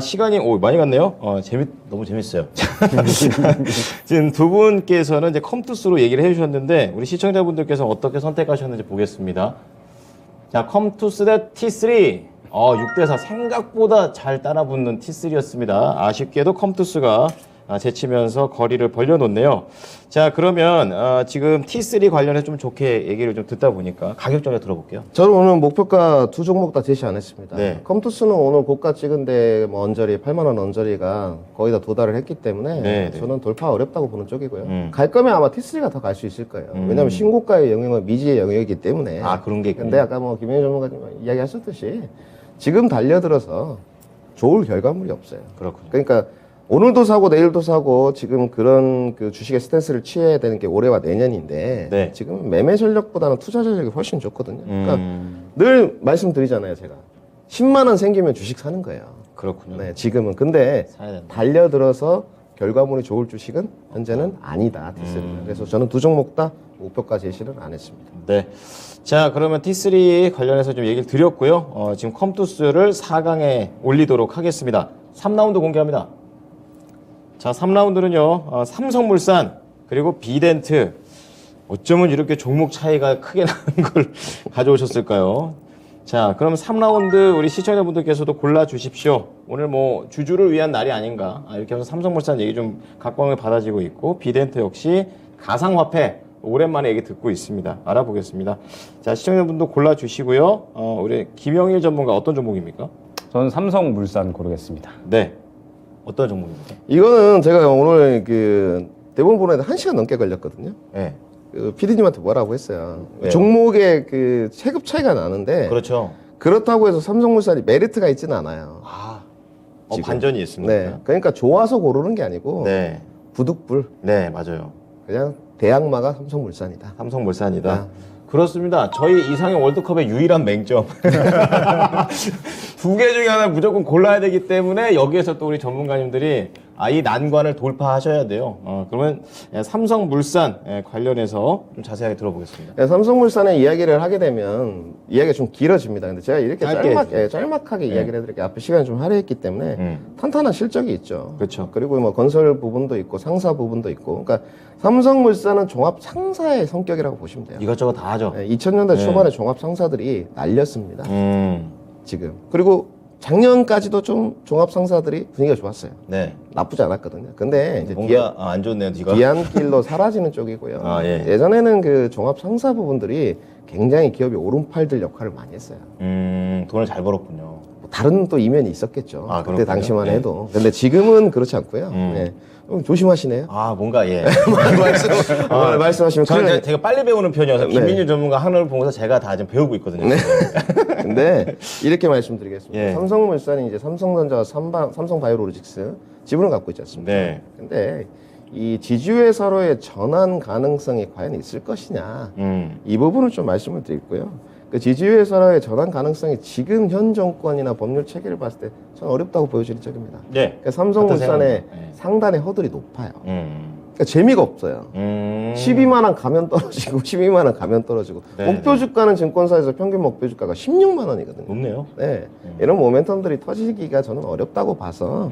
시간이 많이 갔네요. 너무 재밌어요. 지금 두 분께서는 이제 컴투스로 얘기를 해주셨는데 우리 시청자분들께서 어떻게 선택하셨는지 보겠습니다. 자, 컴투스 대 T3. 6대4 생각보다 잘 따라붙는 T3였습니다. 아쉽게도 컴투스가 제치면서 거리를 벌려놓네요. 자, 그러면 지금 T3 관련해서 좀 좋게 얘기를 좀 듣다 보니까 가격 전에 들어볼게요. 저는 오늘 목표가 두 종목 다 제시 안 했습니다. 네. 컴투스는 오늘 고가 찍은데 뭐 언저리 8만 원 언저리가 거의 다 도달을 했기 때문에 네, 네. 저는 돌파 어렵다고 보는 쪽이고요. 갈 거면 아마 T3가 더 갈 수 있을 거예요. 왜냐하면 신고가의 영역은 미지의 영역이기 때문에. 그런 게 있군요. 근데 아까 뭐 김현희 전문가님 이야기하셨듯이 지금 달려들어서 좋을 결과물이 없어요. 그렇군요. 그러니까 오늘도 사고 내일도 사고 지금 그런 그 주식의 스탠스를 취해야 되는 게 올해와 내년인데 네. 지금 매매 전략보다는 투자 전략이 훨씬 좋거든요. 그러니까 늘 말씀드리잖아요, 제가. 10만 원 생기면 주식 사는 거예요. 그렇군요. 네, 지금은. 근데 사야 된다. 달려들어서 결과물이 좋을 주식은 현재는 아니다, T3는. 그래서 저는 두 종목 다 목표가 제시를 안 했습니다. 네. 자, 그러면 T3 관련해서 좀 얘기를 드렸고요. 지금 컴투스를 4강에 올리도록 하겠습니다. 3라운드 공개합니다. 자, 3라운드는요, 삼성물산, 그리고 비덴트. 어쩌면 이렇게 종목 차이가 크게 나는 걸 가져오셨을까요? 자, 그럼 3라운드 우리 시청자분들께서도 골라주십시오. 오늘 뭐 주주를 위한 날이 아닌가. 이렇게 해서 삼성물산 얘기 좀 각광을 받아지고 있고, 비덴트 역시 가상화폐. 오랜만에 얘기 듣고 있습니다. 알아보겠습니다. 자, 시청자분도 골라주시고요. 우리 김영일 전문가 어떤 종목입니까? 저는 삼성물산 고르겠습니다. 네. 어떤 종목입니까? 이거는 제가 오늘 그 대본 보내는데 1시간 넘게 걸렸거든요. 네. 그 PD님한테 뭐라고 했어요. 왜요? 종목의 그 체급 차이가 나는데 그렇죠. 그렇다고 해서 삼성물산이 메리트가 있지는 않아요. 지금. 반전이 있습니다. 네. 그러니까 좋아서 고르는 게 아니고 네. 부득불 네, 맞아요. 그냥 대항마가 삼성물산이다. 삼성물산이다. 아. 그렇습니다. 저희 이상형 월드컵의 유일한 맹점. 두 개 중에 하나 무조건 골라야 되기 때문에 여기에서 또 우리 전문가님들이 이 난관을 돌파하셔야 돼요. 그러면 삼성물산 관련해서 좀 자세하게 들어보겠습니다. 네, 삼성물산의 이야기를 하게 되면 이야기가 좀 길어집니다. 근데 제가 이렇게 짧게 짤막하게 이야기를 해드릴게요. 앞에 시간이 좀 할애했기 때문에 탄탄한 실적이 있죠. 그렇죠. 그리고 뭐 건설 부분도 있고 상사 부분도 있고. 그러니까 삼성물산은 종합 상사의 성격이라고 보시면 돼요. 이것저것 다 하죠. 2000년대 초반에 종합 상사들이 날렸습니다. 음. 지금. 그리고 작년까지도 좀 종합 상사들이 분위기가 좋았어요. 네. 나쁘지 않았거든요. 근데 이제 뭔가 안 좋네요, 네가. 뒤안길로 사라지는 쪽이고요. 예. 예전에는 그 종합 상사 부분들이 굉장히 기업의 오른팔들 역할을 많이 했어요. 돈을 잘 벌었군요. 뭐 다른 또 이면이 있었겠죠. 그때 그렇군요. 당시만 네. 해도. 근데 지금은 그렇지 않고요. 네. 조심하시네요. 뭔가 예. 말씀하시면 큰일 나요. 제가 빨리 배우는 편이어서 네. 김민준 전문가 하늘 보면서 제가 다 지금 배우고 있거든요. 근데 이렇게 말씀드리겠습니다. 예. 삼성물산이 이제 삼성전자와 삼성바이오로직스 지분을 갖고 있지 않습니까? 네. 근데 이 지주회사로의 전환 가능성이 과연 있을 것이냐 이 부분을 좀 말씀을 드리고요. 그 지주회사로의 전환 가능성이 지금 현 정권이나 법률 체계를 봤을 때 저는 어렵다고 보여지는 쪽입니다. 네. 그러니까 삼성물산의 네. 상단의 허들이 높아요. 그러니까 재미가 없어요. 12만 원 가면 떨어지고 12만 원 가면 떨어지고 네, 목표 주가는 증권사에서 평균 목표 주가가 16만 원이거든요. 높네요. 네, 이런 모멘텀들이 터지기가 저는 어렵다고 봐서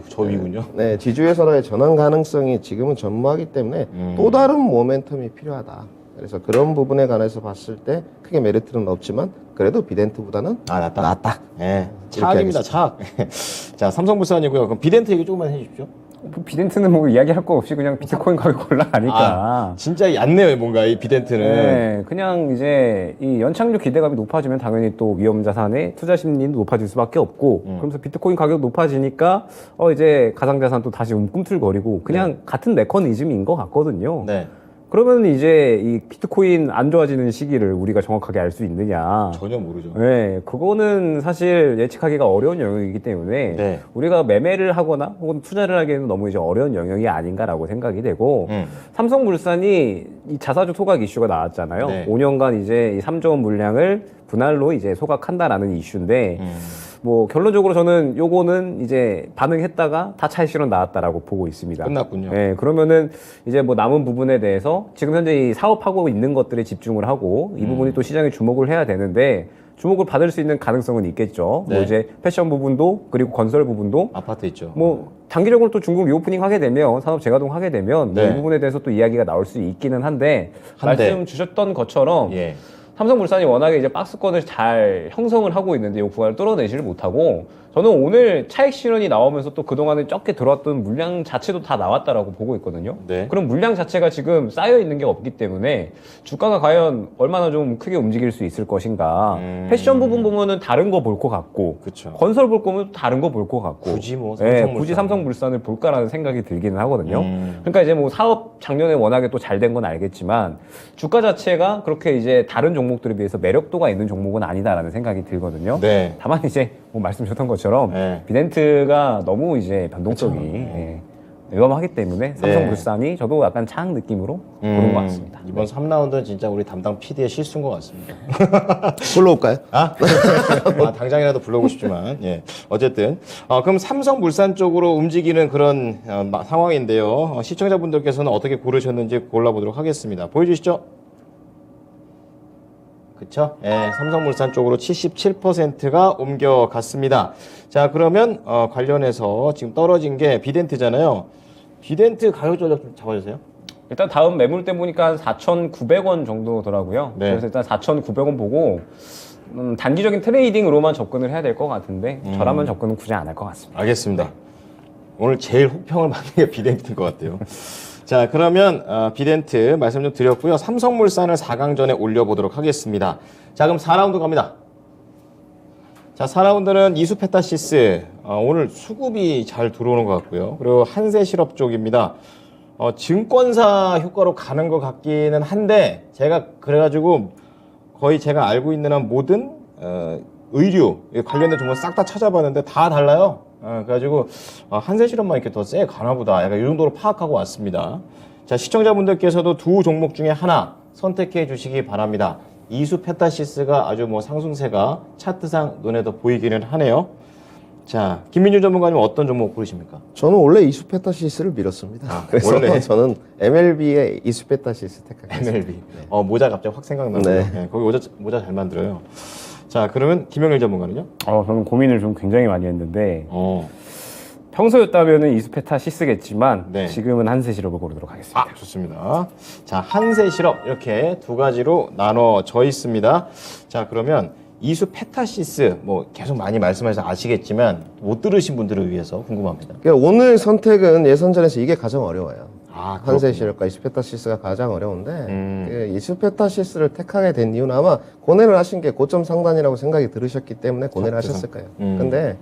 저 위군요. 네, 지주회사로의 전환 가능성이 지금은 전무하기 때문에 또 다른 모멘텀이 필요하다. 그래서 그런 부분에 관해서 봤을 때 크게 메리트는 없지만 그래도 비덴트보다는 낫다. 네. 차악입니다, 차악. 자, 삼성물산이고요. 그럼 비덴트 얘기 조금만 해주십시오. 뭐 비덴트는 뭐 이야기할 거 없이 그냥 비트코인 가격 올라가니까. 진짜 얕네요, 뭔가 이 비덴트는. 네, 그냥 이제 이 연착륙 기대감이 높아지면 당연히 또 위험 자산의 투자 심리는 높아질 수밖에 없고, 그러면서 비트코인 가격 높아지니까 이제 가상자산 또 다시 꿈틀거리고 그냥 같은 메커니즘인 것 같거든요. 네. 그러면 이제 이 비트코인 안 좋아지는 시기를 우리가 정확하게 알 수 있느냐? 전혀 모르죠. 네, 그거는 사실 예측하기가 어려운 영역이기 때문에 네. 우리가 매매를 하거나 혹은 투자를 하기에는 너무 이제 어려운 영역이 아닌가라고 생각이 되고 삼성물산이 이 자사주 소각 이슈가 나왔잖아요. 네. 5년간 이제 이 3조 원 물량을 분할로 이제 소각한다라는 이슈인데 뭐 결론적으로 저는 요거는 이제 반응했다가 다 차익 실현 나왔다라고 보고 있습니다. 끝났군요. 네, 그러면은 이제 뭐 남은 부분에 대해서 지금 현재 이 사업하고 있는 것들에 집중을 하고 이 부분이 또 시장에 주목을 해야 되는데 주목을 받을 수 있는 가능성은 있겠죠. 네. 뭐 이제 패션 부분도 그리고 건설 부분도 아파트 있죠. 뭐 단기적으로 또 중국 리오프닝 하게 되면 산업 재가동 하게 되면 네. 이 부분에 대해서 또 이야기가 나올 수 있기는 한데 말씀 주셨던 것처럼 예. 삼성물산이 워낙에 이제 박스권을 잘 형성을 하고 있는데 이 구간을 뚫어내지를 못하고 저는 오늘 차익 실현이 나오면서 또 그동안에 적게 들어왔던 물량 자체도 다 나왔다라고 보고 있거든요. 네. 그럼 물량 자체가 지금 쌓여 있는 게 없기 때문에 주가가 과연 얼마나 좀 크게 움직일 수 있을 것인가. 패션 부분 보면은 다른 거 볼 것 같고, 그쵸. 건설 볼 거면 또 다른 거 볼 것 같고, 굳이 뭐 예, 삼성물산. 굳이 삼성물산을 볼까라는 생각이 들기는 하거든요. 그러니까 이제 뭐 사업 작년에 워낙에 또 잘 된 건 알겠지만 주가 자체가 그렇게 이제 다른 종목들에 비해서 매력도가 있는 종목은 아니다라는 생각이 들거든요. 네. 다만 이제 뭐 말씀 주셨던 것처럼 네. 비덴트가 너무 이제 변동성이 위험하기 때문에 삼성물산이 저도 약간 창 느낌으로 보는 것 같습니다. 이번 3라운드는 진짜 우리 담당 PD의 실수인 것 같습니다. 불러올까요? 아, 당장이라도 불러보고 싶지만, 예. 어쨌든. 그럼 삼성물산 쪽으로 움직이는 그런 상황인데요. 시청자분들께서는 어떻게 고르셨는지 골라보도록 하겠습니다. 보여주시죠. 그쵸? 예, 삼성물산 쪽으로 77%가 옮겨갔습니다. 자, 그러면, 관련해서 지금 떨어진 게 비덴트잖아요. 비덴트 가격 조작 좀 잡아주세요. 일단 다음 매물대 보니까 한 4,900원 정도더라고요. 네. 그래서 일단 4,900원 보고 단기적인 트레이딩으로만 접근을 해야 될 것 같은데 저라면 접근은 굳이 안 할 것 같습니다. 알겠습니다. 오늘 제일 혹평을 받는 게 비덴트인 것 같아요. 자, 그러면 비덴트 말씀 좀 드렸고요. 삼성물산을 4강전에 올려보도록 하겠습니다. 자, 그럼 4라운드 갑니다. 자, 4라운드는 이수페타시스. 오늘 수급이 잘 들어오는 것 같고요. 그리고 한세실업 쪽입니다. 증권사 효과로 가는 것 같기는 한데 제가 그래가지고 거의 제가 알고 있는 한 모든 의류 관련된 정보 싹 다 찾아봤는데 다 달라요. 그래가지고 한세실업만 이렇게 더 세 가나 보다 약간 이 정도로 파악하고 왔습니다. 자, 시청자분들께서도 두 종목 중에 하나 선택해 주시기 바랍니다. 이수페타시스가 아주 뭐 상승세가 차트상 눈에 더 보이기는 하네요. 자, 김민준 전문가님 어떤 종목 고르십니까? 저는 원래 이수페타시스를 밀었습니다. 그래서 원래? 저는 MLB의 이수페타시스 택하겠습니다. MLB. 모자 갑자기 확 생각나네요. 네. 네, 거기 모자 잘 만들어요. 자, 그러면 김영일 전문가는요? 저는 고민을 좀 굉장히 많이 했는데 어. 평소였다면 이수페타시스겠지만 네. 지금은 지금은 한세실업을 고르도록 하겠습니다. 좋습니다. 자, 한세실업 이렇게 두 가지로 나눠져 있습니다. 자, 그러면 이수페타시스 뭐 계속 많이 말씀하셔서 아시겠지만 못 들으신 분들을 위해서 궁금합니다. 그러니까 오늘 선택은 예선전에서 이게 가장 어려워요. 그렇군요. 한세실업과 이수페타시스가 가장 어려운데 그 이수페타시스를 택하게 된 이유는 아마 고뇌를 하신 게 고점 상단이라고 생각이 들으셨기 때문에 고뇌를 하셨을 거예요. 근데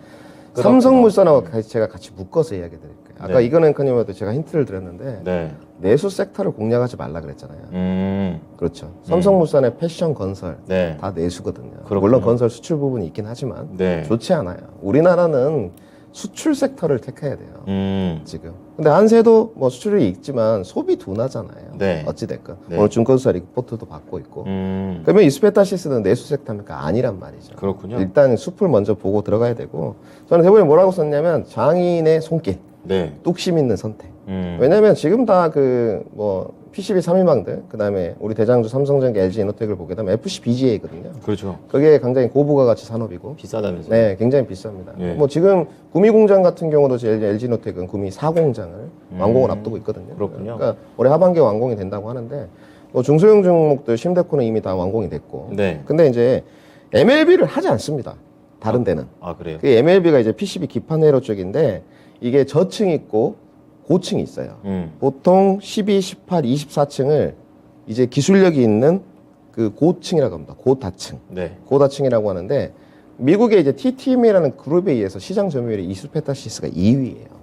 삼성물산하고 제가 같이 묶어서 이야기 드릴게요. 아까 네. 이건 앵커님한테 제가 힌트를 드렸는데 네. 내수 섹터를 공략하지 말라 그랬잖아요. 그렇죠. 삼성물산의 패션 건설 네. 다 내수거든요. 그렇군요. 물론 건설 수출 부분이 있긴 하지만 네. 좋지 않아요. 우리나라는 수출 섹터를 택해야 돼요. 지금. 근데 한세도 뭐 수출이 있지만 소비 둔화잖아요. 네. 어찌됐건. 네. 오늘 증권사 리포트도 받고 있고. 그러면 이수페타시스는 내수 섹터입니까? 아니란 말이죠. 그렇군요. 일단 숲을 먼저 보고 들어가야 되고. 저는 대본에 뭐라고 썼냐면 장인의 손길, 네. 뚝심 있는 선택. 왜냐면 지금 다 뭐 PCB 3위망들, 그 다음에 우리 대장주 삼성전기 LG 이노텍을 보게 되면 FCBGA거든요. 그렇죠. 그게 굉장히 고부가 가치 산업이고. 비싸다면서요? 네, 굉장히 비쌉니다. 예. 뭐 지금 구미 공장 같은 경우도 LG노텍은 구미 4공장을 완공을 앞두고 있거든요. 그렇군요. 그러니까 올해 하반기에 완공이 된다고 하는데 뭐 중소형 종목들 심대코는 이미 다 완공이 됐고. 네. 근데 이제 MLB를 하지 않습니다. 다른 데는. 그래요? 그 MLB가 이제 PCB 기판 회로 쪽인데 이게 저층 있고 고층이 있어요. 보통 12, 18, 24층을 이제 기술력이 있는 그 고층이라고 합니다. 고다층. 네. 고다층이라고 하는데 미국의 이제 TTM이라는 그룹에 의해서 시장 점유율이 이수페타시스가 2위예요.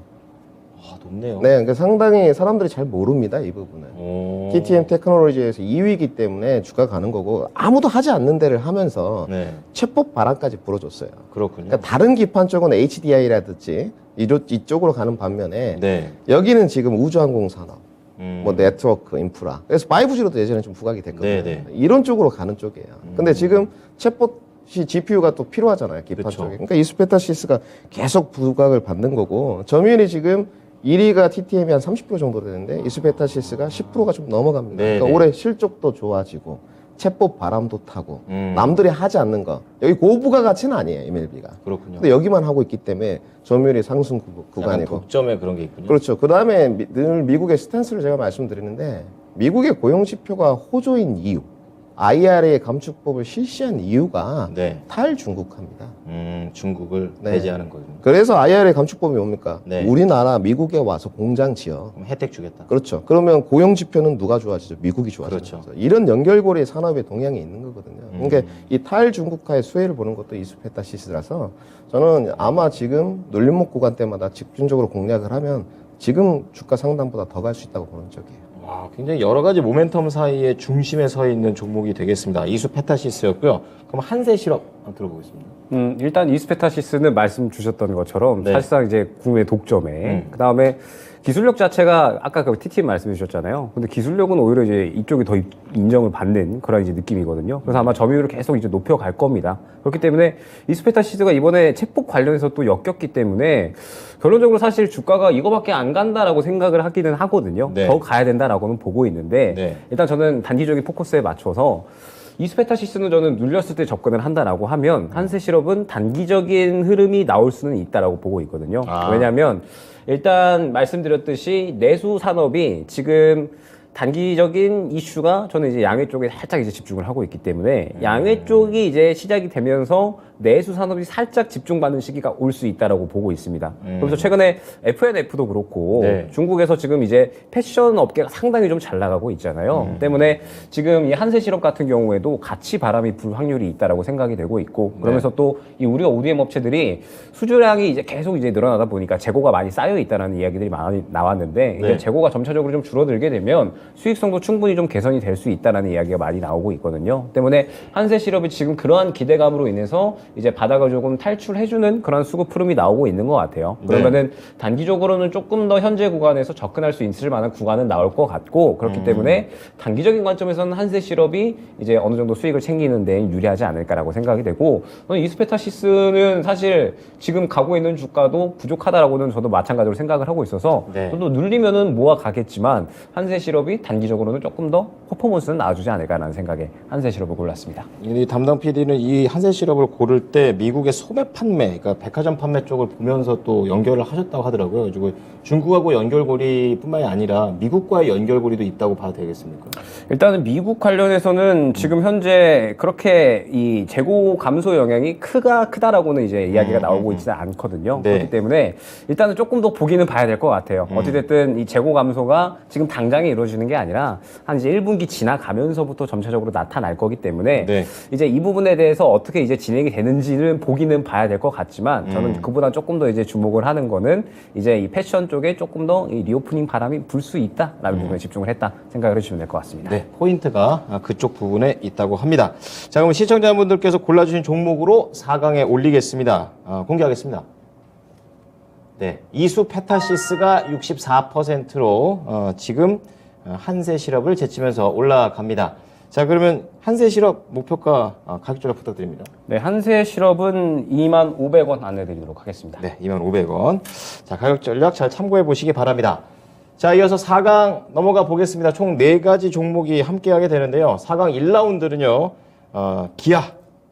아, 높네요. 네, 그러니까 상당히 사람들이 잘 모릅니다, 이 부분을. 오. TTM 테크놀로지에서 2위이기 때문에 주가 가는 거고 아무도 하지 않는 데를 하면서 네. 채법 바람까지 불어줬어요. 그렇군요. 그러니까 다른 기판 쪽은 HDI라든지 이쪽으로 가는 반면에 네. 여기는 지금 우주항공 산업, 음. 뭐 네트워크, 인프라. 그래서 5G로도 예전에 좀 부각이 됐거든요. 네네. 이런 쪽으로 가는 쪽이에요. 근데 지금 챗봇이 GPU가 또 필요하잖아요. 기판 그쵸. 쪽에. 그러니까 이수페타시스가 계속 부각을 받는 거고 점유율이 지금 1위가 TTM이 한 30% 정도 되는데 이수페타시스가 10%가 좀 넘어갑니다. 네네. 그러니까 올해 실적도 좋아지고 챗봇 바람도 타고 음. 남들이 하지 않는 거. 여기 고부가 가치는 아니에요. MLB가. 그렇군요. 근데 여기만 하고 있기 때문에 점유율이 상승 약간 구간이고. 독점에 그런 게 있군요. 그렇죠. 그 다음에 늘 미국의 스탠스를 제가 말씀드리는데 미국의 고용지표가 호조인 이유, IRA 감축법을 실시한 이유가 네. 탈중국화입니다. 중국을 네. 배제하는 거군요. 그래서 IRA 감축법이 뭡니까? 네. 우리나라 미국에 와서 공장 지어. 그럼 혜택 주겠다. 그렇죠. 그러면 고용지표는 누가 좋아지죠? 미국이 좋아지죠. 그렇죠. 이런 연결고리 산업의 동향이 있는 거거든요. 그러니까 이 탈중국화의 수혜를 보는 것도 이수페타시스라서 저는 아마 지금 눌림목 구간 때마다 집중적으로 공략을 하면 지금 주가 상단보다 더 갈 수 있다고 보는 쪽이에요. 와, 굉장히 여러 가지 모멘텀 사이에 중심에 서 있는 종목이 되겠습니다. 이수페타시스였고요. 그럼 한세실업 한번 들어보겠습니다. 일단 이스페타시스는 말씀 주셨던 것처럼 네. 사실상 이제 국내 독점에 그 다음에 기술력 자체가 아까 그 TTM 말씀해 주셨잖아요. 근데 기술력은 오히려 이제 이쪽이 더 인정을 받는 그런 이제 느낌이거든요. 그래서 아마 점유율을 계속 이제 높여갈 겁니다. 그렇기 때문에 이스페타시스가 이번에 챗봇 관련해서 또 엮였기 때문에 결론적으로 사실 주가가 이거밖에 안 간다라고 생각을 하기는 하거든요. 네. 더 가야 된다라고는 보고 있는데 네. 일단 저는 단기적인 포커스에 맞춰서 이스페타시스는 저는 눌렸을 때 접근을 한다라고 하면 한세실업은 단기적인 흐름이 나올 수는 있다라고 보고 있거든요. 아. 왜냐하면 일단 말씀드렸듯이 내수 산업이 지금 단기적인 이슈가 저는 이제 양회 쪽에 살짝 이제 집중을 하고 있기 때문에 양회 쪽이 이제 시작이 되면서 내수 산업이 살짝 집중받는 시기가 올 수 있다라고 보고 있습니다. 그래서 최근에 FNF도 그렇고 네. 중국에서 지금 이제 패션 업계가 상당히 좀 잘 나가고 있잖아요. 때문에 지금 이 한세실업 같은 경우에도 같이 바람이 불 확률이 있다라고 생각이 되고 있고 그러면서 또 이 우리가 ODM 업체들이 수주량이 이제 계속 이제 늘어나다 보니까 재고가 많이 쌓여 있다라는 이야기들이 많이 나왔는데 이제 네. 재고가 점차적으로 좀 줄어들게 되면 수익성도 충분히 좀 개선이 될 수 있다라는 이야기가 많이 나오고 있거든요. 때문에 한세실업이 지금 그러한 기대감으로 인해서 이제 바닥을 조금 탈출해주는 그런 수급 흐름이 나오고 있는 것 같아요. 그러면은 단기적으로는 조금 더 현재 구간에서 접근할 수 있을 만한 구간은 나올 것 같고 그렇기 때문에 단기적인 관점에서는 한세실업이 이제 어느 정도 수익을 챙기는 데 유리하지 않을까라고 생각이 되고 저는 이스페타시스는 사실 지금 가고 있는 주가도 부족하다라고는 저도 마찬가지로 생각을 하고 있어서 네. 저도 눌리면은 모아 가겠지만 한세실업이 단기적으로는 조금 더 퍼포먼스는 나와주지 않을까라는 생각에 한세실업을 골랐습니다. 이 담당 PD는 이 한세실업을 고를 때 미국의 소매 판매, 그러니까 백화점 판매 쪽을 보면서 또 연결을 하셨다고 하더라고요. 그리고 중국하고 연결고리뿐만이 아니라 미국과의 연결고리도 있다고 봐도 되겠습니까? 일단은 미국 관련해서는 지금 현재 그렇게 이 재고 감소 영향이 크다라고는 이제 이야기가 나오고 있지는 않거든요. 네. 그렇기 때문에 일단은 조금 더 보기는 봐야 될 것 같아요. 어찌됐든 이 재고 감소가 지금 당장에 이루어지는 게 아니라 한 이제 1분기 지나가면서부터 점차적으로 나타날 거기 때문에 네. 이제 이 부분에 대해서 어떻게 이제 진행이 되는지는 보기는 봐야 될 것 같지만 저는 그보다 조금 더 이제 주목을 하는 거는 이제 이 패션 쪽에 조금 더 이 리오프닝 바람이 불 수 있다라는 부분에 집중을 했다 생각을 해주시면 될 것 같습니다. 네, 포인트가 그쪽 부분에 있다고 합니다. 자, 그럼 시청자분들께서 골라주신 종목으로 4강에 올리겠습니다. 공개하겠습니다. 네, 이수페타시스가 64%로 지금 한세실업을 제치면서 올라갑니다. 자, 그러면 한세실업 목표가 가격 조작 부탁드립니다. 네, 한세실업은 25,000원 안내드리도록 하겠습니다. 네, 25,000원. 자, 가격 전략 잘 참고해 보시기 바랍니다. 자, 이어서 4강 넘어가 보겠습니다. 총 4가지 종목이 함께하게 되는데요. 4강 1라운드는요, 기아,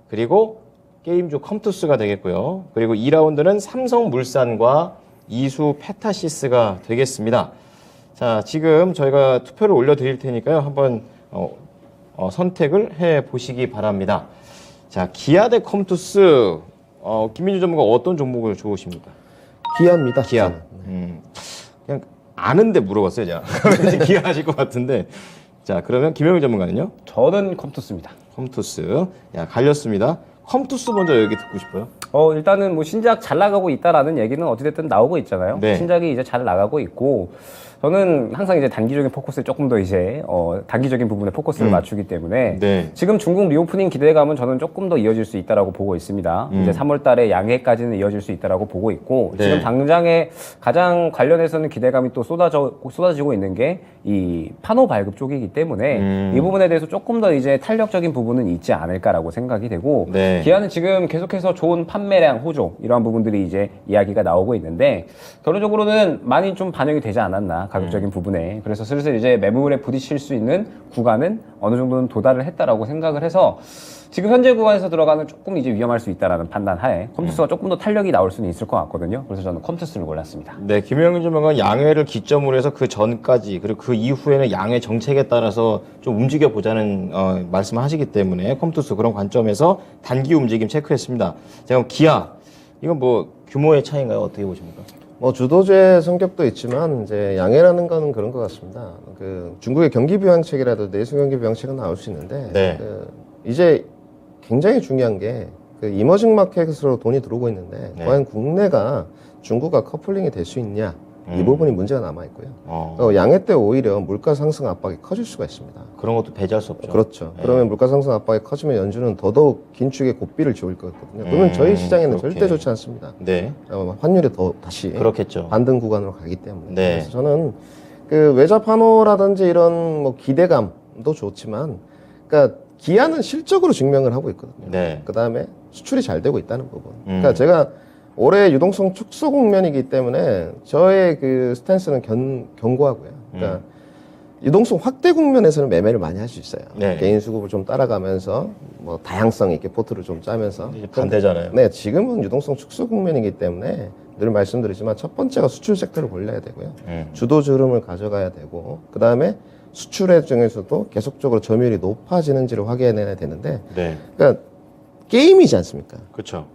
그리고 게임주 컴투스가 되겠고요. 그리고 2라운드는 삼성물산과 이수페타시스가 되겠습니다. 자, 지금 저희가 투표를 올려드릴 테니까요. 한번 선택을 해 보시기 바랍니다. 자, 기아 대 컴투스. 김민주 전문가 어떤 종목을 좋으십니까? 기아입니다. 기아. 저는. 그냥 아는데 물어봤어요, 제가. 왠지 기아하실 것 같은데. 자, 그러면 김영일 전문가는요? 저는 컴투스입니다. 컴투스. 야, 갈렸습니다. 컴투스 먼저 여기 듣고 싶어요. 일단은 뭐 신작 잘 나가고 있다라는 얘기는 어찌됐든 나오고 있잖아요. 네. 신작이 이제 잘 나가고 있고, 저는 항상 이제 단기적인 포커스에 조금 더 이제, 단기적인 부분에 포커스를 맞추기 때문에, 네. 지금 중국 리오프닝 기대감은 저는 조금 더 이어질 수 있다라고 보고 있습니다. 이제 3월 달에 양해까지는 이어질 수 있다라고 보고 있고, 네. 지금 당장에 가장 관련해서는 기대감이 또 쏟아지고 있는 게 이 판호 발급 쪽이기 때문에 이 부분에 대해서 조금 더 이제 탄력적인 부분은 있지 않을까라고 생각이 되고, 네. 기아는 지금 계속해서 좋은 판매량 호조 이러한 부분들이 이제 이야기가 나오고 있는데, 결론적으로는 많이 좀 반영이 되지 않았나 가격적인 부분에. 그래서 슬슬 이제 매물에 부딪힐 수 있는 구간은 어느 정도는 도달을 했다라고 생각을 해서, 지금 현재 구간에서 들어가는 조금 이제 위험할 수 있다라는 판단 하에 컴투스가 조금 더 탄력이 나올 수는 있을 것 같거든요. 그래서 저는 컴투스를 골랐습니다. 네, 김영일 전문가는 양회를 기점으로 해서 그 전까지 그리고 그 이후에는 양회 정책에 따라서 좀 움직여 보자는 말씀을 하시기 때문에 컴투스 그런 관점에서 단기 움직임 체크했습니다. 자, 그럼 기아 이건 뭐 규모의 차이인가요? 어떻게 보십니까? 뭐 주도주의 성격도 있지만 이제 양해라는 거는 그런 것 같습니다. 그 중국의 경기 부양책이라도 내수 경기 부양책은 나올 수 있는데 네. 이제 굉장히 중요한 게 그 이머징 마켓으로 돈이 들어오고 있는데 네. 과연 국내가 중국과 커플링이 될 수 있냐 이 부분이 문제가 남아 있고요. 양해 때 오히려 물가 상승 압박이 커질 수가 있습니다. 그런 것도 배제할 수 없죠. 그렇죠. 네. 그러면 물가 상승 압박이 커지면 연준은 더더욱 긴축의 고삐를 지을 거거든요. 그러면 저희 시장에는 그렇게. 절대 좋지 않습니다. 네, 환율이 더 다시 그렇겠죠. 반등 구간으로 가기 때문에. 네. 그래서 저는 그 외자 판호라든지 이런 뭐 기대감도 좋지만, 그러니까 기아는 실적으로 증명을 하고 있거든요. 네. 그 다음에 수출이 잘 되고 있다는 부분. 그러니까 제가 올해 유동성 축소 국면이기 때문에 저의 그 스탠스는 견고하고요. 그러니까 유동성 확대 국면에서는 매매를 많이 할 수 있어요. 네. 개인 수급을 좀 따라가면서 뭐 다양성 있게 포트를 좀 짜면서. 이제 반대잖아요. 네, 지금은 유동성 축소 국면이기 때문에 늘 말씀드리지만 첫 번째가 수출 섹터를 골라야 되고요. 주도주 흐름을 가져가야 되고, 그 다음에 수출의 중에서도 계속적으로 점유율이 높아지는지를 확인해야 되는데, 네, 그러니까 게임이지 않습니까? 그렇죠.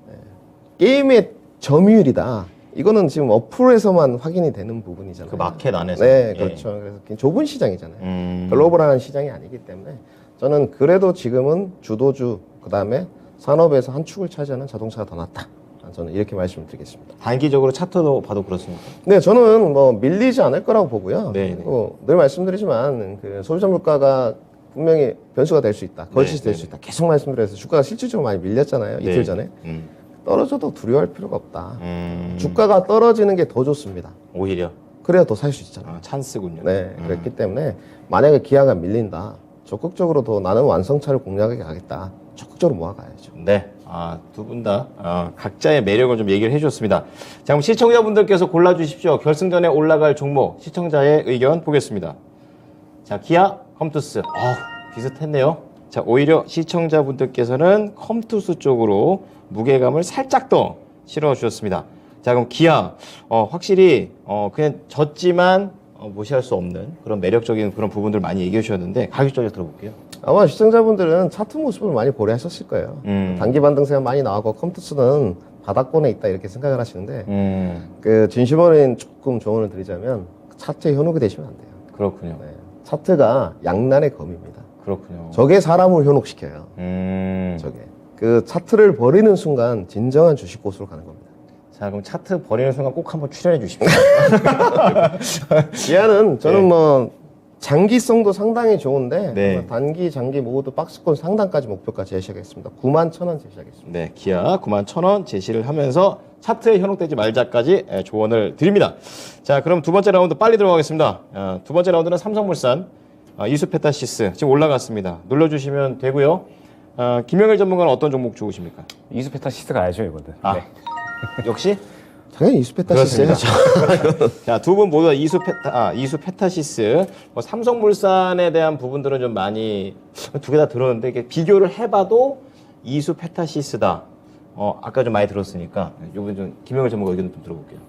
게임의 점유율이다. 이거는 지금 어플에서만 확인이 되는 부분이잖아요. 그 마켓 안에서. 네, 예. 그렇죠. 그래서 좁은 시장이잖아요. 글로벌한 시장이 아니기 때문에 저는 그래도 지금은 주도주, 그 다음에 산업에서 한 축을 차지하는 자동차가 더 낫다. 저는 이렇게 말씀을 드리겠습니다. 단기적으로 차트도 봐도 그렇습니까? 네, 저는 뭐 밀리지 않을 거라고 보고요. 네, 그리고 늘 말씀드리지만 그 소비자 물가가 분명히 변수가 될 수 있다. 거짓이 네, 될 네, 수 있다. 계속 말씀드려서 주가가 실질적으로 많이 밀렸잖아요. 네. 이틀 전에. 떨어져도 두려워할 필요가 없다. 주가가 떨어지는 게 더 좋습니다. 오히려 그래야 더 살 수 있잖아요. 찬스군요. 네, 그렇기 때문에 만약에 기아가 밀린다. 적극적으로 더 나는 완성차를 공략하게 가겠다. 적극적으로 모아가야죠. 네. 두 분 다 각자의 매력을 좀 얘기를 해주셨습니다. 자, 그럼 시청자분들께서 골라주십시오. 결승전에 올라갈 종목 시청자의 의견 보겠습니다. 자, 기아, 컴투스. 비슷했네요. 자, 오히려 시청자분들께서는 컴투스 쪽으로 무게감을 살짝 더 실어주셨습니다. 자, 그럼 기아 확실히 그냥 졌지만 무시할 수 없는 그런 매력적인 그런 부분들 많이 얘기해 주셨는데 가격적으로 들어볼게요. 아마 시청자분들은 차트 모습을 많이 고려하셨을 거예요. 단기 반등세가 많이 나왔고 컴투스는 바닥권에 있다 이렇게 생각을 하시는데 그 진심어린 조금 조언을 드리자면 차트에 현혹이 되시면 안 돼요. 그렇군요. 네. 차트가 양난의 검입니다. 그렇군요. 저게 사람을 현혹시켜요. 저게 그 차트를 버리는 순간 진정한 주식 고수로 가는 겁니다. 자, 그럼 차트 버리는 순간 꼭 한번 출연해 주십시오. 기아는 저는 네. 뭐 장기성도 상당히 좋은데 네. 단기, 장기 모두 박스권 상단까지 목표까지 제시하겠습니다. 91,000원 제시하겠습니다. 네, 기아 91,000원 제시를 하면서 차트에 현혹되지 말자까지 조언을 드립니다. 자, 그럼 두 번째 라운드 빨리 들어가겠습니다. 두 번째 라운드는 삼성물산 이수페타시스 지금 올라갔습니다. 눌러주시면 되고요. 김영일 전문가는 어떤 종목 좋으십니까? 이수페타시스가 알죠, 이거는. 네. 역시 당연히 이수페타시스예요. 자, 두 분 모두 다 이수페타시스. 삼성물산에 대한 부분들은 좀 많이 두 개 다 들었는데 이게 비교를 해봐도 이수페타시스다. 아까 좀 많이 들었으니까 이번 좀 김영일 전문가 의견 좀 들어볼게요.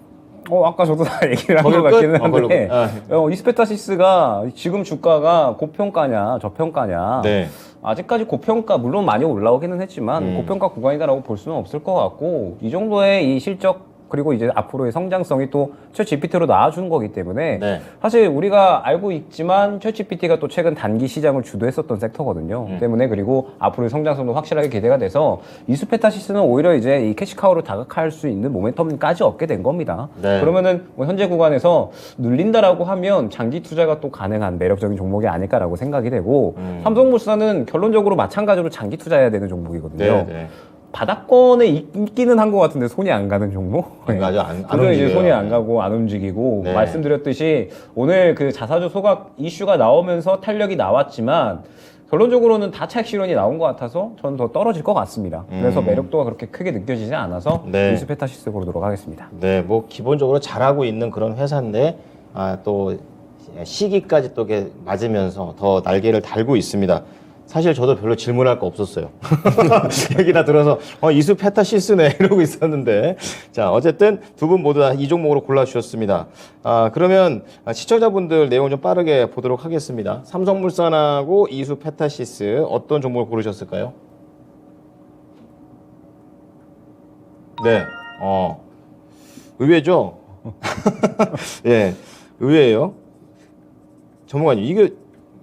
아까 저도 다 얘기를 한 거기로 것 끝? 같기는 그걸로 한데, 끝. 이스페타시스가 지금 주가가 고평가냐, 저평가냐, 네. 아직까지 고평가, 물론 많이 올라오기는 했지만, 고평가 구간이다라고 볼 수는 없을 것 같고, 이 정도의 이 실적 그리고 이제 앞으로의 성장성이 또 챗GPT로 나와주는 거기 때문에 네. 사실 우리가 알고 있지만 챗GPT가 또 최근 단기 시장을 주도했었던 섹터거든요. 때문에 그리고 앞으로의 성장성도 확실하게 기대가 돼서 이수페타시스는 오히려 이제 이 캐시카우를 다각할 수 있는 모멘텀까지 얻게 된 겁니다. 네. 그러면은 뭐 현재 구간에서 눌린다라고 하면 장기 투자가 또 가능한 매력적인 종목이 아닐까라고 생각이 되고 삼성물산은 결론적으로 마찬가지로 장기 투자해야 되는 종목이거든요. 네, 네. 바닥권에 있기는 한 것 같은데 손이 안 가는 종목? 그러니까 아주 안 도저히 이제 움직여요. 손이 안 가고 안 움직이고 네. 말씀드렸듯이 오늘 그 자사주 소각 이슈가 나오면서 탄력이 나왔지만 결론적으로는 다 차익 실현이 나온 것 같아서 저는 더 떨어질 것 같습니다. 그래서 매력도가 그렇게 크게 느껴지지 않아서 네. 이수페타시스 보도록 하겠습니다. 네, 뭐 기본적으로 잘하고 있는 그런 회사인데 또 시기까지 또 이렇게 맞으면서 더 날개를 달고 있습니다. 사실 저도 별로 질문할 거 없었어요. 얘기 다 들어서 이수페타시스네 이러고 있었는데 자 어쨌든 두 분 모두 다 이 종목으로 골라주셨습니다. 그러면 시청자분들 내용 좀 빠르게 보도록 하겠습니다. 삼성물산하고 이수페타시스 어떤 종목을 고르셨을까요? 네, 의외죠? 예, 의외예요. 전문가님, 이게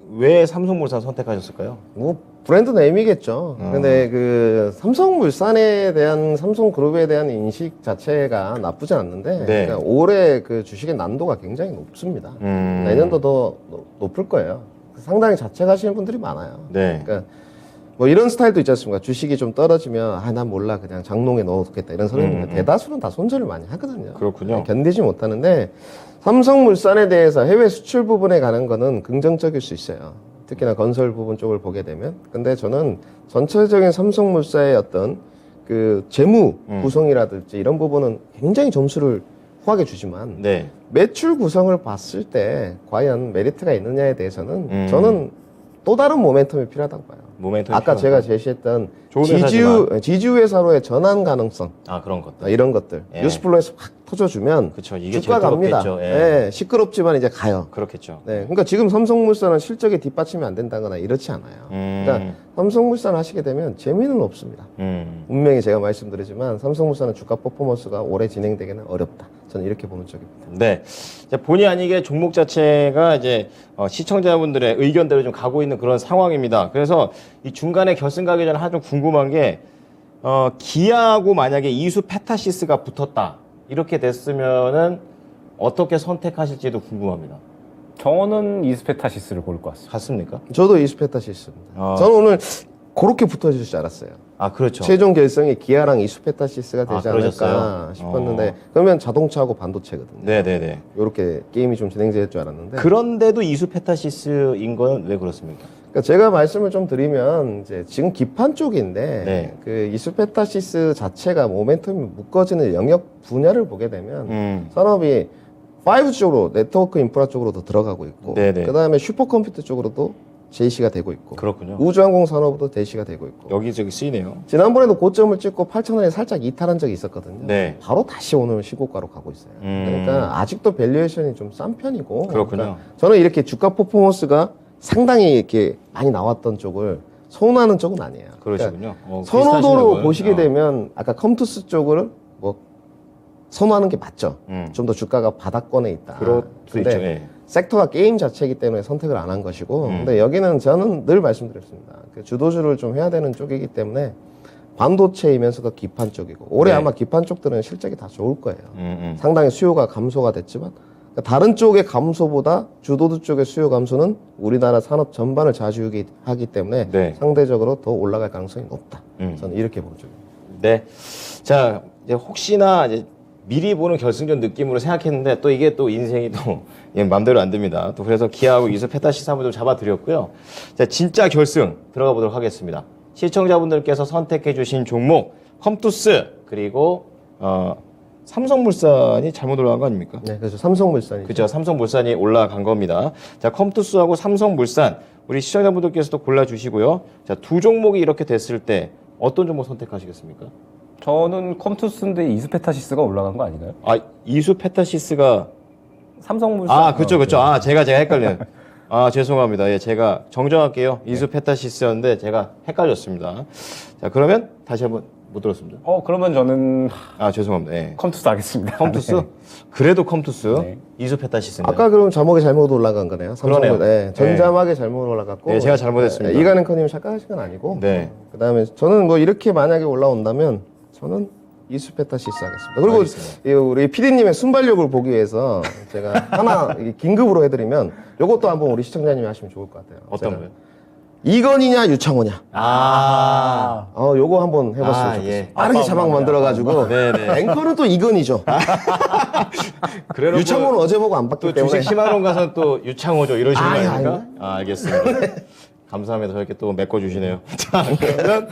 왜 삼성물산 선택하셨을까요? 뭐 브랜드 네임이겠죠. 근데 그 삼성물산에 대한 삼성그룹에 대한 인식 자체가 나쁘지 않는데 네. 그러니까 올해 그 주식의 난도가 굉장히 높습니다. 내년도 더 높을 거예요. 상당히 자책하시는 분들이 많아요. 네. 그러니까 뭐 이런 스타일도 있지 않습니까? 주식이 좀 떨어지면 난 몰라 그냥 장롱에 넣어두겠다 이런 소리인데 대다수는 다 손절을 많이 하거든요. 그렇군요. 견디지 못하는데 삼성물산에 대해서 해외 수출 부분에 가는 거는 긍정적일 수 있어요. 특히나 건설 부분 쪽을 보게 되면. 근데 저는 전체적인 삼성물산의 어떤 그 재무 구성이라든지 이런 부분은 굉장히 점수를 후하게 주지만 네. 매출 구성을 봤을 때 과연 메리트가 있느냐에 대해서는 저는 또 다른 모멘텀이 필요하다고 봐요. 모멘텀이 아까 필요하다. 제가 제시했던 좋은 지주 회사로의 전환 가능성 그런 것들. 이런 것들 예. 뉴스플로에서 확 터져주면 그쵸, 이게 주가 제일 갑니다. 뜨겁겠죠. 예. 예, 시끄럽지만 이제 가요. 그렇겠죠. 네, 그러니까 지금 삼성물산은 실적이 뒷받침이 안 된다거나 이렇지 않아요. 그러니까 삼성물산 하시게 되면 재미는 없습니다. 분명히 제가 말씀드리지만 삼성물산은 주가 퍼포먼스가 오래 진행되기는 어렵다. 저는 이렇게 보는 쪽입니다. 네. 이제 본의 아니게 종목 자체가 이제 시청자분들의 의견대로 좀 가고 있는 그런 상황입니다. 그래서 이 중간에 결승 가기 전에 하나 좀 궁금한 게 기아하고 만약에 이수페타시스가 붙었다 이렇게 됐으면은 어떻게 선택하실지도 궁금합니다. 저는 이수페타시스를 고를 것 같습니다. 같습니까? 저도 이수페타시스입니다. 저는 오늘 그렇게 붙어질 줄 알았어요. 그렇죠. 최종 결성이 기아랑 이수페타시스가 되지 그러셨어요? 않을까 싶었는데 그러면 자동차하고 반도체거든요. 네네네. 이렇게 게임이 좀 진행될 줄 알았는데 그런데도 이수페타시스인 건 왜 그렇습니까? 그러니까 제가 말씀을 좀 드리면 이제 지금 기판 쪽인데 네. 그 이수페타시스 자체가 모멘텀이 묶어지는 영역 분야를 보게 되면 산업이 5G 쪽으로 네트워크 인프라 쪽으로도 들어가고 있고 네네. 그다음에 슈퍼컴퓨터 쪽으로도 제시가 되고 있고 그렇군요. 우주항공 산업도 대시가 되고 있고 여기저기 쓰이네요. 지난번에도 고점을 찍고 8,000원에 살짝 이탈한 적이 있었거든요. 네. 바로 다시 오늘 시고가로 가고 있어요. 그러니까 아직도 밸류에이션이 좀 싼 편이고. 그렇군요. 그러니까 저는 이렇게 주가 퍼포먼스가 상당히 이렇게 많이 나왔던 쪽을 선호하는 쪽은 아니에요. 그러시군요. 그러니까 선호도로 비슷하시네요. 보시게 되면 아까 컴투스 쪽을 뭐 선호하는 게 맞죠. 좀 더 주가가 바닥권에 있다. 그럴 수 근데 있죠. 예. 섹터가 게임 자체이기 때문에 선택을 안 한 것이고, 근데 여기는 저는 늘 말씀드렸습니다. 그 주도주를 좀 해야 되는 쪽이기 때문에 반도체이면서도 기판 쪽이고, 올해 네. 아마 기판 쪽들은 실적이 다 좋을 거예요. 상당히 수요가 감소가 됐지만, 그러니까 다른 쪽의 감소보다 주도주 쪽의 수요 감소는 우리나라 산업 전반을 좌지우지하기 때문에 네. 상대적으로 더 올라갈 가능성이 높다. 저는 이렇게 보는 쪽입니다. 네. 자, 이제 혹시나 이제 미리 보는 결승전 느낌으로 생각했는데 또 이게 또 인생이 또 맘대로 안 됩니다. 또 그래서 기아하고 이수페타시스 한번 좀 잡아드렸고요. 자, 진짜 결승 들어가 보도록 하겠습니다. 시청자분들께서 선택해 주신 종목 컴투스 그리고 삼성물산이 잘못 올라간 거 아닙니까? 네, 그래서 삼성물산이죠. 그죠. 삼성물산이 올라간 겁니다. 자, 컴투스하고 삼성물산 우리 시청자분들께서도 골라주시고요. 자, 두 종목이 이렇게 됐을 때 어떤 종목 선택하시겠습니까? 저는 컴투스인데 이수페타시스가 올라간 거 아닌가요? 이수페타시스가 삼성물산. 그쵸. 제가 헷갈려요. 죄송합니다. 예, 제가 정정할게요. 이수페타시스였는데 제가 헷갈렸습니다. 자, 그러면 다시 한번 못 들었습니다. 그러면 저는 아 죄송합니다. 예. 컴투스 하겠습니다. 컴투스? 네. 그래도 컴투스? 네. 이수페타시스인가요? 아까 그럼 자막이 잘못 올라간 거네요. 그러네요. 삼성은, 네, 전자막이 잘못 올라갔고. 네, 제가 잘못했습니다. 네, 이가는커님 착각하신 건 아니고. 네. 그다음에 저는 뭐 이렇게 만약에 올라온다면 저는 이수페타시스 하겠습니다. 그리고 알겠습니다. 이 우리 PD님의 순발력을 보기 위해서 제가 하나 이게 긴급으로 해드리면 이것도 한번 우리 시청자님이 하시면 좋을 것 같아요. 어떤 제가 거요? 이건희냐 유창호냐. 아. 요거 한번 해봤으면 아, 좋겠어요. 예. 빠르게 자막 만들어가지고. 네네. 앵커는 또 이건희죠. 그래놓고 유창호는 어제 보고 안 봤기 또 때문에. 주식 10만원 가서 또 유창호죠 이러시는 거 아니, 아닙니까? 아니. 아, 알겠습니다. 감사합니다. 저렇게 또 메꿔주시네요. 자, 그러면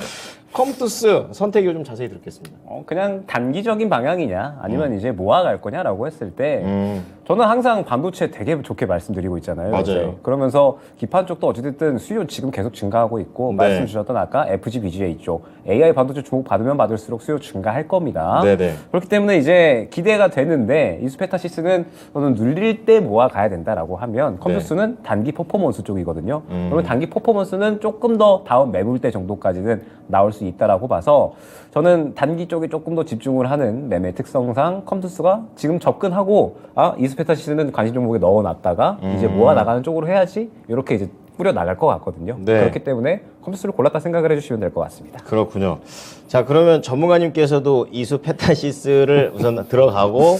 컴투스 선택 이유 좀 자세히 듣겠습니다. 그냥 단기적인 방향이냐 아니면 이제 모아갈 거냐라고 했을 때 음. 저는 항상 반도체 되게 좋게 말씀드리고 있잖아요. 맞아요. 이제. 그러면서 기판 쪽도 어찌됐든 수요 지금 계속 증가하고 있고 네. 말씀 주셨던 아까 FPGA 쪽 AI 반도체 주목 받으면 받을수록 수요 증가할 겁니다. 네네. 그렇기 때문에 이제 기대가 되는데 이수페타시스는 저는 눌릴 때 모아가야 된다라고 하면 컴투스는 단기 퍼포먼스 쪽이거든요. 그러면 단기 퍼포먼스는 조금 더 다음 매물대 정도까지는 나올 수 있다라고 봐서 저는 단기 쪽에 조금 더 집중을 하는 매매 특성상 컴투스가 지금 접근하고 이수페타시스는 관심 종목에 넣어놨다가 이제 모아 나가는 쪽으로 해야지 이렇게 이제 뿌려 나갈 것 같거든요. 네. 그렇기 때문에 컴투스를 골랐다 생각을 해주시면 될 것 같습니다. 그렇군요. 자, 그러면 전문가님께서도 이수페타시스를 우선 들어가고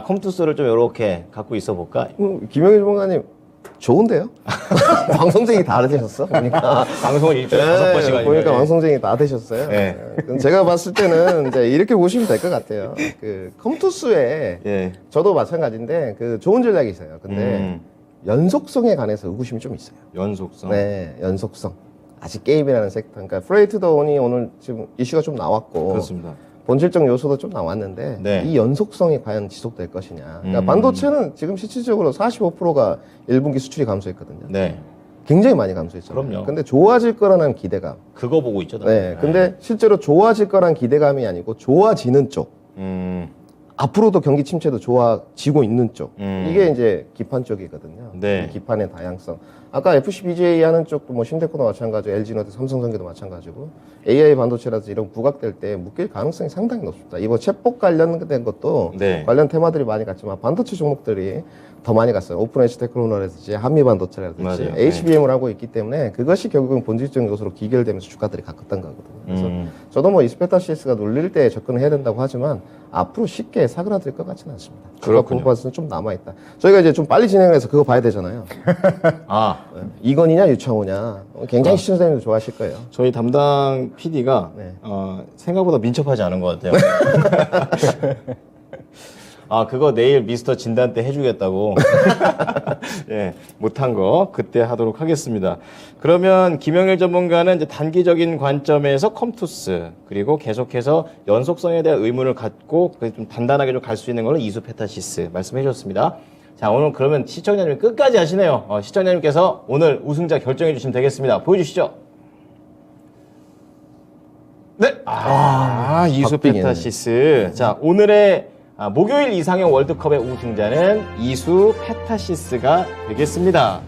컴투스를 좀 이렇게 갖고 있어 볼까? 김영희 주방관님 좋은데요? 방송쟁이 다 되셨어? 보니까. 방송을 일주일에 5번씩 하니까. 보니까 방송쟁이 다 되셨어요. 네. 제가 봤을 때는 이제 이렇게 보시면 될 것 같아요. 그 컴투스에 예. 저도 마찬가지인데 그 좋은 전략이 있어요. 근데 연속성에 관해서 의구심이 좀 있어요. 연속성. 네, 연속성. 아직 게임이라는 섹터. 그러니까 프레이트 더 온이 오늘 지금 이슈가 좀 나왔고 그렇습니다. 본질적 요소도 좀 나왔는데 네. 이 연속성이 과연 지속될 것이냐. 그러니까 반도체는 지금 실질적으로 45%가 1분기 수출이 감소했거든요. 네. 굉장히 많이 감소했잖아요. 그럼요. 근데 좋아질 거라는 기대감. 그거 보고 있죠. 네. 근데 실제로 좋아질 거란 기대감이 아니고 좋아지는 쪽. 앞으로도 경기 침체도 좋아지고 있는 쪽. 이게 이제 기판 쪽이거든요. 네. 이 기판의 다양성. 아까 FCBGA 하는 쪽도 뭐 신데코도 마찬가지고 LG노트, 삼성전기도 마찬가지고 AI 반도체라든지 이런 부각될 때 묶일 가능성이 상당히 높습니다. 이번 챗봇 관련된 것도 네. 관련 테마들이 많이 갔지만 반도체 종목들이 더 많이 갔어요. 오픈 에지 테크노라든지 한미 반도체라든지 맞아요. HBM을 하고 있기 때문에 그것이 결국은 본질적인 것으로 기결되면서 주가들이 갔던 거거든요. 그래서 저도 뭐 이스페타시스가 눌릴 때 접근을 해야 된다고 하지만 앞으로 쉽게 사그라들 것 같지는 않습니다. 그렇군요. 주가 좀 남아있다. 저희가 이제 좀 빨리 진행을 해서 그거 봐야 되잖아요. 이건이냐 유창호냐 굉장히 시청자님도 좋아하실 거예요. 저희 담당 PD가 네. 생각보다 민첩하지 않은 것 같아요. 그거 내일 미스터 진단 때 해주겠다고. 예, 못한 거 그때 하도록 하겠습니다. 그러면 김영일 전문가는 이제 단기적인 관점에서 컴투스 그리고 계속해서 연속성에 대한 의문을 갖고 좀 단단하게 좀 갈 수 있는 걸로 이수페타시스 말씀해 주셨습니다. 자, 오늘 그러면 시청자님 끝까지 하시네요. 시청자님께서 오늘 우승자 결정해 주시면 되겠습니다. 보여주시죠. 네. 이수페타시스. 자, 오늘의 목요일 이상형 월드컵의 우승자는 이수페타시스가 되겠습니다.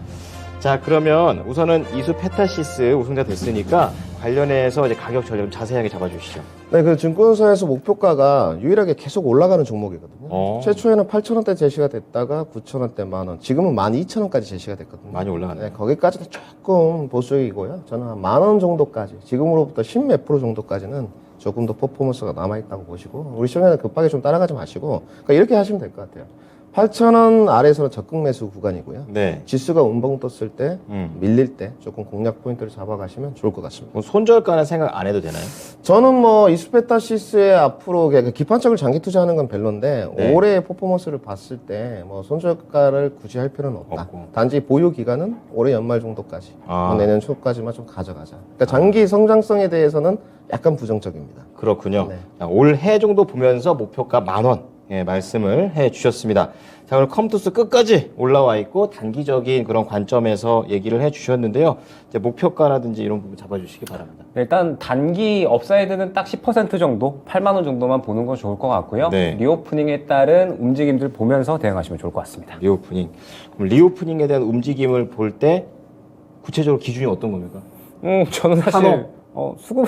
자, 그러면 우선은 이수페타시스 우승자 됐으니까 관련해서 이제 가격 전략 좀 자세하게 잡아주시죠. 네, 그 증권사에서 목표가가 유일하게 계속 올라가는 종목이거든요. 최초에는 8,000원대 제시가 됐다가 9,000원대 만원, 지금은 12,000원까지 제시가 됐거든요. 많이 올라가네요. 네, 거기까지는 조금 보수적이고요. 저는 한 만원 정도까지, 지금으로부터 10몇 프로 정도까지는 조금 더 퍼포먼스가 남아있다고 보시고, 우리 시청자는 급하게 좀 따라가지 마시고, 그러니까 이렇게 하시면 될 것 같아요. 8,000원 아래에서는 적극 매수 구간이고요. 네. 지수가 운봉 떴을 때, 밀릴 때 조금 공략 포인트를 잡아가시면 좋을 것 같습니다. 손절가는 생각 안 해도 되나요? 저는 뭐 이스페타시스의 앞으로 기판적으로 장기 투자하는 건 별론데 네. 올해의 퍼포먼스를 봤을 때 뭐 손절가를 굳이 할 필요는 없다. 없고. 단지 보유 기간은 올해 연말 정도까지, 뭐 내년 초까지만 좀 가져가자. 그러니까 아. 장기 성장성에 대해서는 약간 부정적입니다. 그렇군요. 네. 올해 정도 보면서 목표가 10,000원. 예, 말씀을 해 주셨습니다. 자, 오늘 컴투스 끝까지 올라와 있고 단기적인 그런 관점에서 얘기를 해 주셨는데요. 이제 목표가라든지 이런 부분 잡아주시기 바랍니다. 일단 단기 업사이드는 딱 10% 정도, 8만 원 정도만 보는 건 좋을 것 같고요. 네. 리오프닝에 따른 움직임들 보면서 대응하시면 좋을 것 같습니다. 리오프닝. 그럼 리오프닝에 대한 움직임을 볼 때 구체적으로 기준이 어떤 겁니까? 저는 사실 수급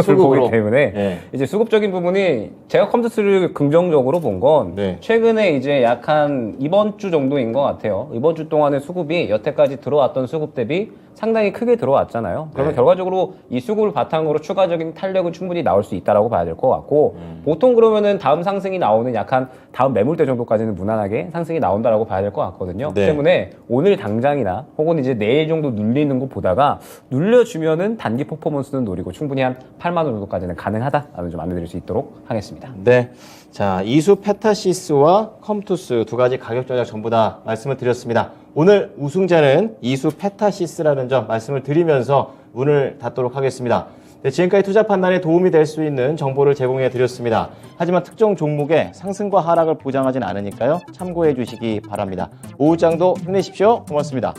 수급으로. 보기 때문에 예. 이제 수급적인 부분이 제가 컴투스를 긍정적으로 본 건 네. 최근에 이제 약한 이번 주 정도인 것 같아요. 이번 주 동안의 수급이 여태까지 들어왔던 수급 대비 상당히 크게 들어왔잖아요. 그러면 네. 결과적으로 이 수급을 바탕으로 추가적인 탄력은 충분히 나올 수 있다라고 봐야 될 것 같고 보통 그러면은 다음 상승이 나오는 약한 다음 매물대 정도까지는 무난하게 상승이 나온다라고 봐야 될 것 같거든요. 네. 때문에 오늘 당장이나 혹은 이제 내일 정도 눌리는 거 보다가 눌려주면은 단기 퍼포먼스는 노리고 충분히 한 8만 원 정도까지는 가능하다라는 좀 안내드릴 수 있도록 하겠습니다. 네. 자, 이수 페타시스와 컴투스 두 가지 가격 전략 전부 다 말씀을 드렸습니다. 오늘 우승자는 이수 페타시스라는 점 말씀을 드리면서 문을 닫도록 하겠습니다. 네, 지금까지 투자 판단에 도움이 될 수 있는 정보를 제공해 드렸습니다. 하지만 특정 종목의 상승과 하락을 보장하진 않으니까요. 참고해 주시기 바랍니다. 오후장도 힘내십시오. 고맙습니다.